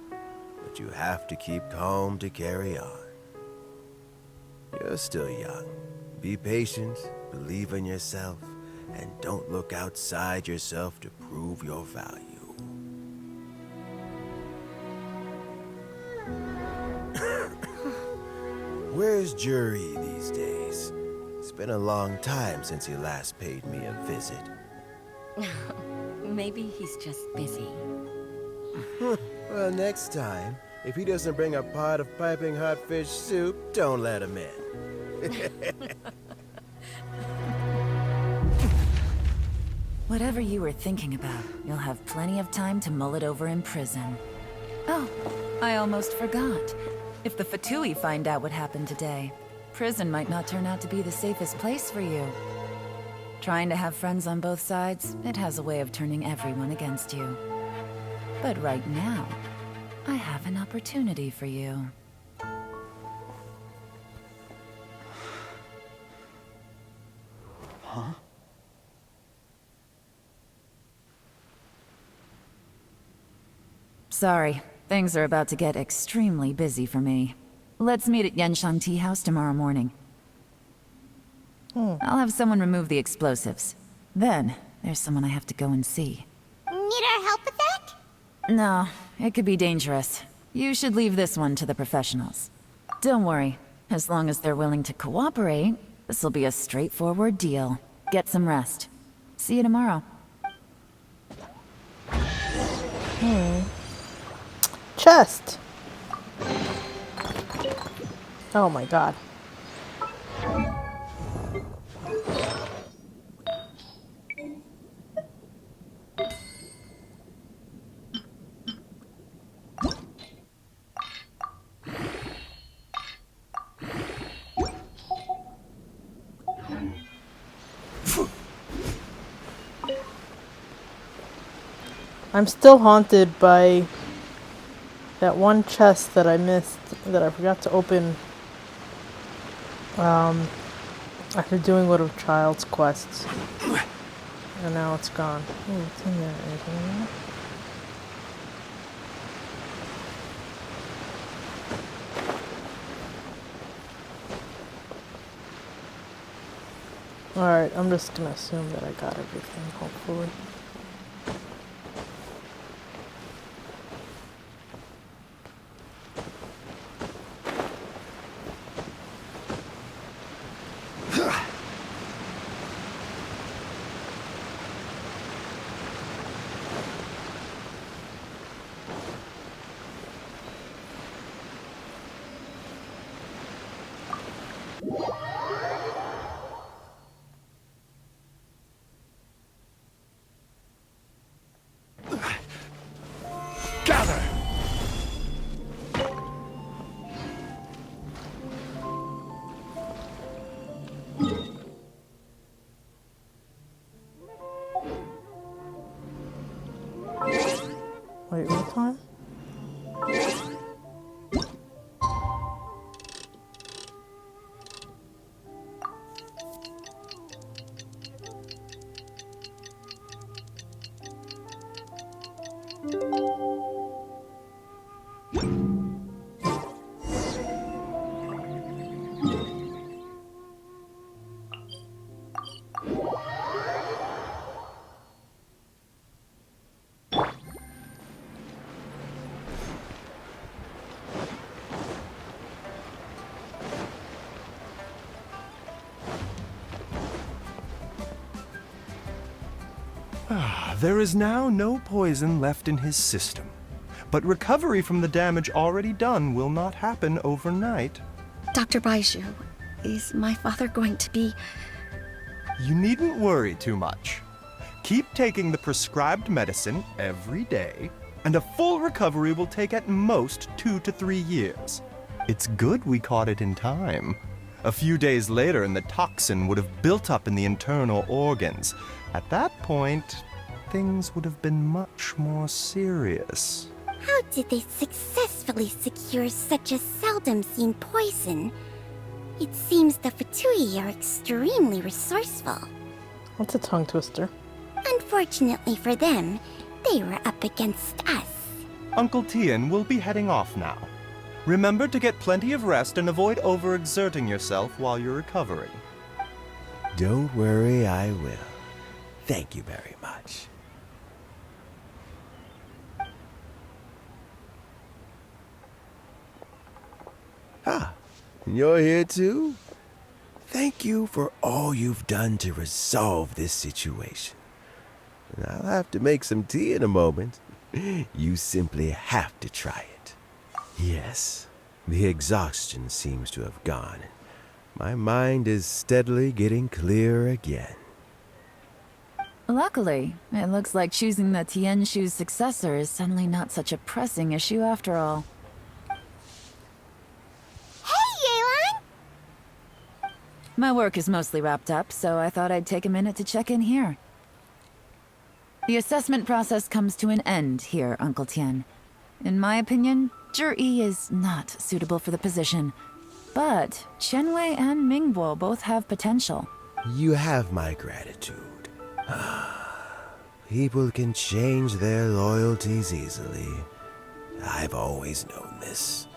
Speaker 5: but you have to keep calm to carry on. You're still young. Be patient, believe in yourself, and don't look outside yourself to prove your value. Where's Zhi these days? It's been a long time since he last paid me a visit.
Speaker 2: Maybe he's just busy.
Speaker 5: Well, next time, if he doesn't bring a pot of piping hot fish soup, don't let him in.
Speaker 4: Whatever you were thinking about, you'll have plenty of time to mull it over in prison. Oh, I almost forgot. If the Fatui find out what happened today, prison might not turn out to be the safest place for you. Trying to have friends on both sides, it has a way of turning everyone against you. But right now, I have an opportunity for you.
Speaker 8: Huh?
Speaker 4: Sorry, things are about to get extremely busy for me. Let's meet at Yenshang Tea House tomorrow morning. I'll have someone remove the explosives. Then, there's someone I have to go and see.
Speaker 3: Need our help with that?
Speaker 4: No, it could be dangerous. You should leave this one to the professionals. Don't worry, as long as they're willing to cooperate, this'll be a straightforward deal. Get some rest. See you tomorrow.
Speaker 1: Chest! Oh my god. I'm still haunted by that one chest that I missed, that I forgot to open after doing one of Child's quests. And now it's gone. Ooh, it's in there. Anything in there? Alright, I'm just gonna assume that I got everything, hopefully.
Speaker 17: Gather!
Speaker 1: Wait, what time?
Speaker 19: There is now no poison left in his system, but recovery from the damage already done will not happen overnight.
Speaker 2: Dr. Baizhu, is my father going to be...
Speaker 19: You needn't worry too much. Keep taking the prescribed medicine every day, and a full recovery will take at most 2 to 3 years. It's good we caught it in time. A few days later, and the toxin would have built up in the internal organs. At that point, things would have been much more serious.
Speaker 20: How did they successfully secure such a seldom-seen poison? It seems the Fatui are extremely resourceful.
Speaker 1: What's a tongue twister?
Speaker 20: Unfortunately for them, they were up against us.
Speaker 19: Uncle Tian will be heading off now. Remember to get plenty of rest and avoid overexerting yourself while you're recovering.
Speaker 5: Don't worry, I will. Thank you very much. Ah, you're here too? Thank you for all you've done to resolve this situation. I'll have to make some tea in a moment. You simply have to try it. Yes, the exhaustion seems to have gone. My mind is steadily getting clearer again.
Speaker 4: Luckily, it looks like choosing the Tianshu's successor is suddenly not such a pressing issue after all. My work is mostly wrapped up, so I thought I'd take a minute to check in here. The assessment process comes to an end here, Uncle Tian. In my opinion, Zhi is not suitable for the position. But Qianwei and Mingbo both have potential.
Speaker 5: You have my gratitude. People can change their loyalties easily. I've always known this.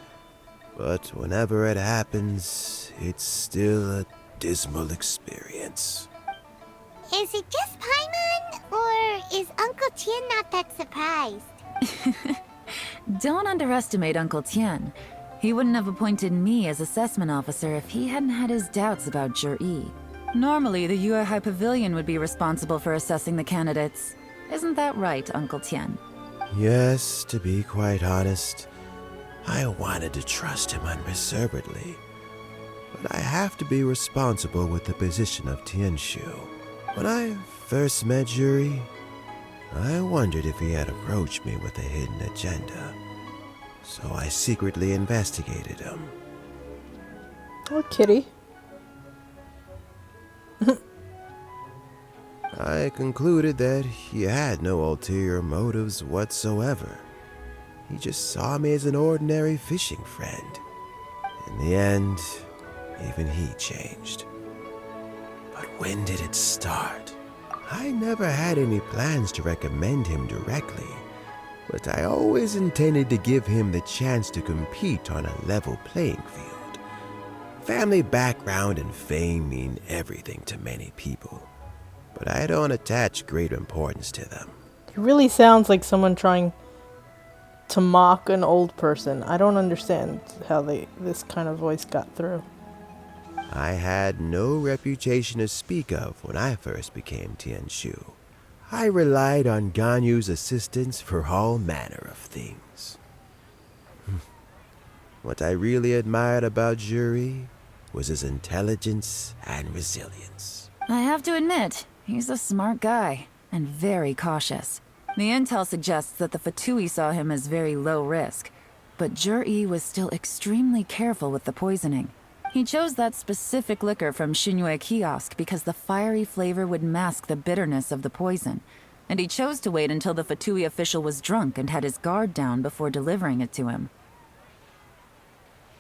Speaker 5: But whenever it happens, it's still a dismal experience.
Speaker 20: Is it just Paimon, or is Uncle Tian not that surprised?
Speaker 4: Don't underestimate Uncle Tian. He wouldn't have appointed me as assessment officer if he hadn't had his doubts about Zhi. Normally, the Yuehai Pavilion would be responsible for assessing the candidates. Isn't that right, Uncle Tian?
Speaker 5: Yes, to be quite honest, I wanted to trust him unreservedly. But I have to be responsible with the position of Tianshu. When I first met Zhi, I wondered if he had approached me with a hidden agenda. So I secretly investigated him.
Speaker 1: Oh, kitty.
Speaker 5: I concluded that he had no ulterior motives whatsoever. He just saw me as an ordinary fishing friend. In the end, even he changed. But when did it start? I never had any plans to recommend him directly, but I always intended to give him the chance to compete on a level playing field. Family background and fame mean everything to many people, but I don't attach great importance to them.
Speaker 1: He really sounds like someone trying to mock an old person. I don't understand how this kind of voice got through.
Speaker 5: I had no reputation to speak of when I first became Tianshu. I relied on Ganyu's assistance for all manner of things. What I really admired about Zhi was his intelligence and resilience.
Speaker 4: I have to admit, he's a smart guy, and very cautious. The intel suggests that the Fatui saw him as very low risk, but Zhi was still extremely careful with the poisoning. He chose that specific liquor from Xunyue Kiosk because the fiery flavor would mask the bitterness of the poison, and he chose to wait until the Fatui official was drunk and had his guard down before delivering it to him.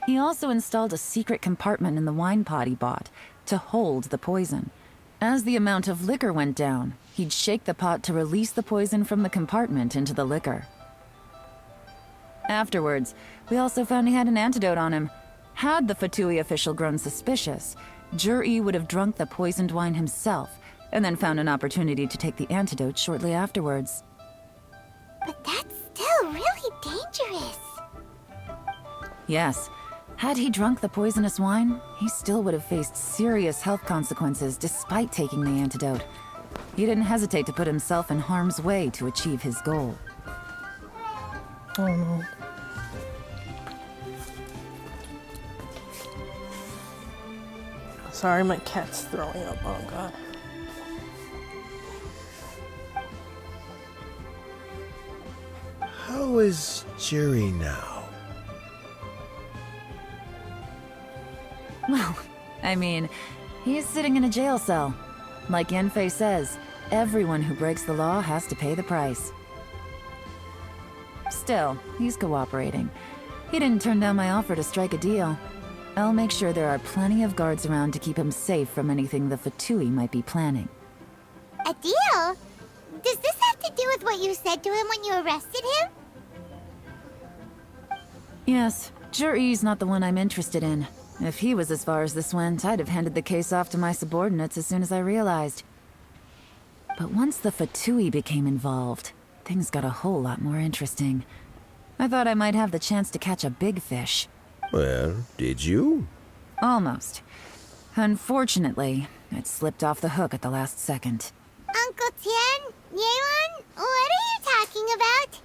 Speaker 4: He also installed a secret compartment in the wine pot he bought to hold the poison. As the amount of liquor went down, he'd shake the pot to release the poison from the compartment into the liquor. Afterwards, we also found he had an antidote on him. Had the Fatui official grown suspicious, Zhi would have drunk the poisoned wine himself, and then found an opportunity to take the antidote shortly afterwards.
Speaker 20: But that's still really dangerous.
Speaker 4: Yes, had he drunk the poisonous wine, he still would have faced serious health consequences despite taking the antidote. He didn't hesitate to put himself in harm's way to achieve his goal.
Speaker 1: Oh no. Sorry, my cat's throwing up. Oh god.
Speaker 5: How is Zhi now?
Speaker 4: Well, I mean, he's sitting in a jail cell. Like Yanfei says, everyone who breaks the law has to pay the price. Still, he's cooperating. He didn't turn down my offer to strike a deal. I'll make sure there are plenty of guards around to keep him safe from anything the Fatui might be planning.
Speaker 20: A deal? Does this have to do with what you said to him when you arrested him?
Speaker 4: Yes, Zhi's not the one I'm interested in. If he was as far as this went, I'd have handed the case off to my subordinates as soon as I realized. But once the Fatui became involved, things got a whole lot more interesting. I thought I might have the chance to catch a big fish.
Speaker 5: Well, did you?
Speaker 4: Almost. Unfortunately, it slipped off the hook at the last second.
Speaker 20: Uncle Tian, Yeon, what are you talking about?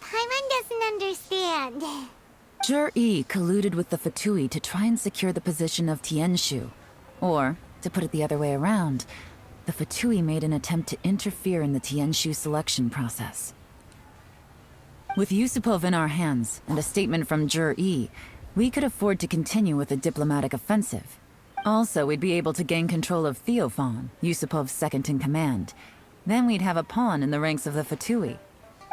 Speaker 20: Paimon doesn't understand.
Speaker 4: Zhi colluded with the Fatui to try and secure the position of Tianshu. Or, to put it the other way around, the Fatui made an attempt to interfere in the Tianshu selection process. With Yusupov in our hands, and a statement from Zhi, we could afford to continue with a diplomatic offensive. Also, we'd be able to gain control of Theophan, Yusupov's second-in-command. Then we'd have a pawn in the ranks of the Fatui.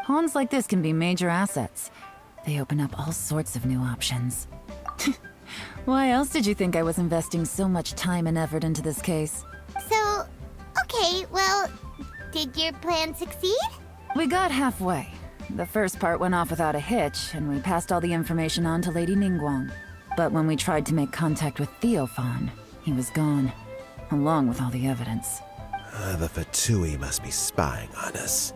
Speaker 4: Pawns like this can be major assets. They open up all sorts of new options. Why else did you think I was investing so much time and effort into this case?
Speaker 20: So, okay, well, did your plan succeed?
Speaker 4: We got halfway. The first part went off without a hitch, and we passed all the information on to Lady Ningguang. But when we tried to make contact with Theophan, he was gone, along with all the evidence.
Speaker 5: The Fatui must be spying on us.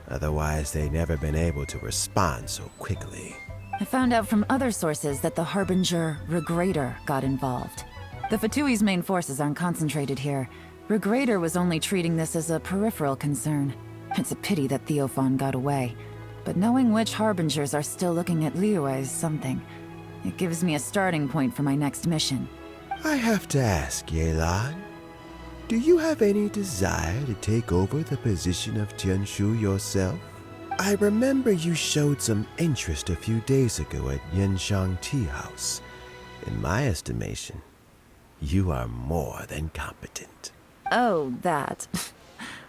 Speaker 5: Otherwise, they'd never been able to respond so quickly.
Speaker 4: I found out from other sources that the Harbinger Regrator got involved. The Fatui's main forces aren't concentrated here. Regrator was only treating this as a peripheral concern. It's a pity that Theophan got away. But knowing which Harbingers are still looking at Liyue is something. It gives me a starting point for my next mission.
Speaker 5: I have to ask, Yelan, do you have any desire to take over the position of Tianshu yourself? I remember you showed some interest a few days ago at Yanshang Tea House. In my estimation, you are more than competent.
Speaker 4: Oh, that.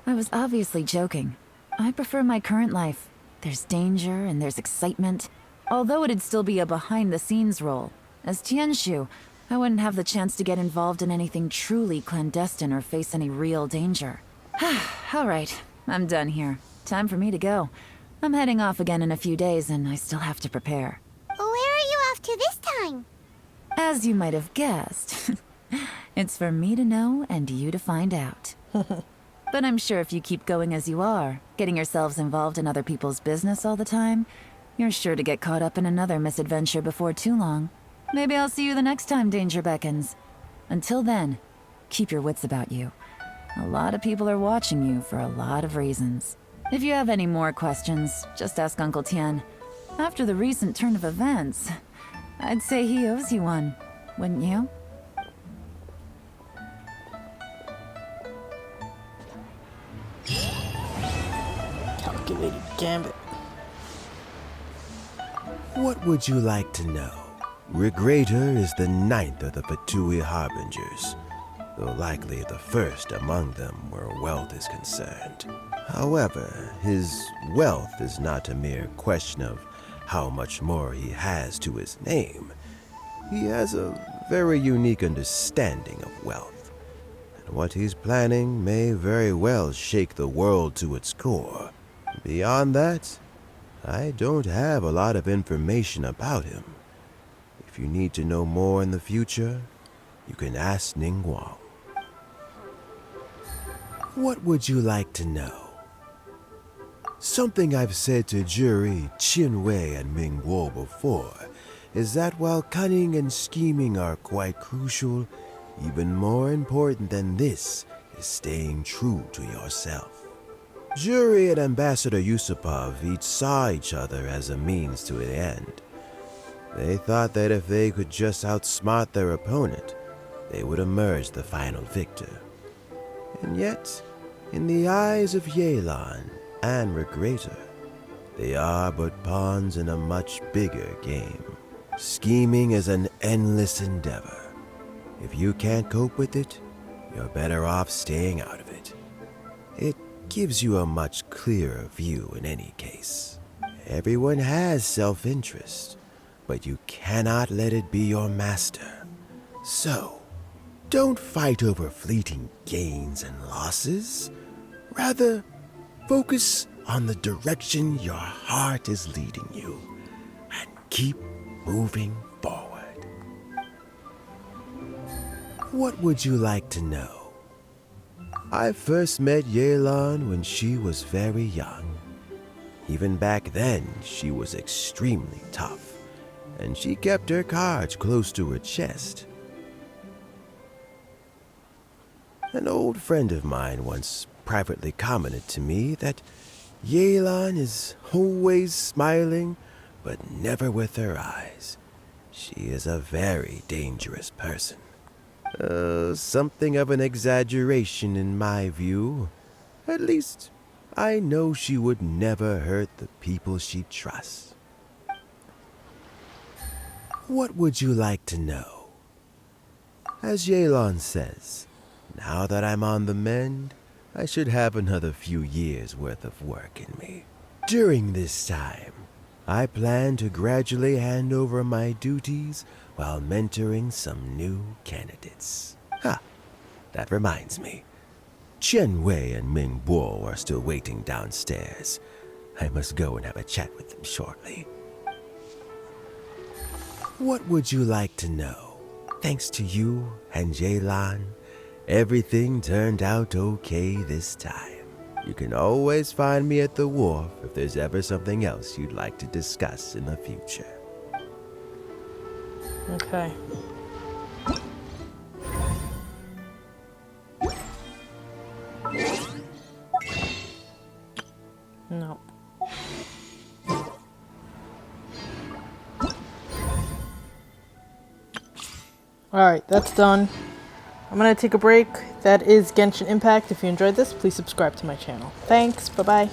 Speaker 4: I was obviously joking. I prefer my current life. There's danger and there's excitement. Although it'd still be a behind-the-scenes role. As Tianshu, I wouldn't have the chance to get involved in anything truly clandestine or face any real danger. All right, I'm done here. Time for me to go. I'm heading off again in a few days, and I still have to prepare.
Speaker 20: Where are you off to this time?
Speaker 4: As you might have guessed, it's for me to know and you to find out. But I'm sure if you keep going as you are, getting yourselves involved in other people's business all the time, you're sure to get caught up in another misadventure before too long. Maybe I'll see you the next time danger beckons. Until then, keep your wits about you. A lot of people are watching you for a lot of reasons. If you have any more questions, just ask Uncle Tian. After the recent turn of events, I'd say he owes you one, wouldn't you?
Speaker 1: Calculated gambit.
Speaker 5: What would you like to know? Regrator is the 9th of the Fatui Harbingers, though likely the first among them where wealth is concerned. However, his wealth is not a mere question of how much more he has to his name. He has a very unique understanding of wealth, and what he's planning may very well shake the world to its core. Beyond that, I don't have a lot of information about him. If you need to know more in the future, you can ask Ningguang. What would you like to know? Something I've said to Juri, Qinwei, and Mingguo before is that while cunning and scheming are quite crucial, even more important than this is staying true to yourself. Juri and Ambassador Yusupov each saw each other as a means to an end. They thought that if they could just outsmart their opponent, they would emerge the final victor. And yet, in the eyes of Yelan and Regrator, they are but pawns in a much bigger game. Scheming is an endless endeavor. If you can't cope with it, you're better off staying out of it. It gives you a much clearer view in any case. Everyone has self-interest, but you cannot let it be your master. So, don't fight over fleeting gains and losses. Rather, focus on the direction your heart is leading you, and keep moving forward. What would you like to know? I first met Yelan when she was very young. Even back then, she was extremely tough, and she kept her cards close to her chest. An old friend of mine once privately commented to me that Yelan is always smiling, but never with her eyes. She is a very dangerous person. Something of an exaggeration in my view. At least, I know she would never hurt the people she trusts. What would you like to know? As Yelan says, now that I'm on the mend, I should have another few years worth of work in me. During this time, I plan to gradually hand over my duties while mentoring some new candidates. Ha! That reminds me. Chen Wei and Ming Bo are still waiting downstairs. I must go and have a chat with them shortly. What would you like to know? Thanks to you and Yelan, everything turned out okay this time. You can always find me at the wharf if there's ever something else you'd like to discuss in the future.
Speaker 1: Okay. No. Alright, that's done. I'm gonna take a break. That is Genshin Impact. If you enjoyed this, please subscribe to my channel. Thanks, bye-bye.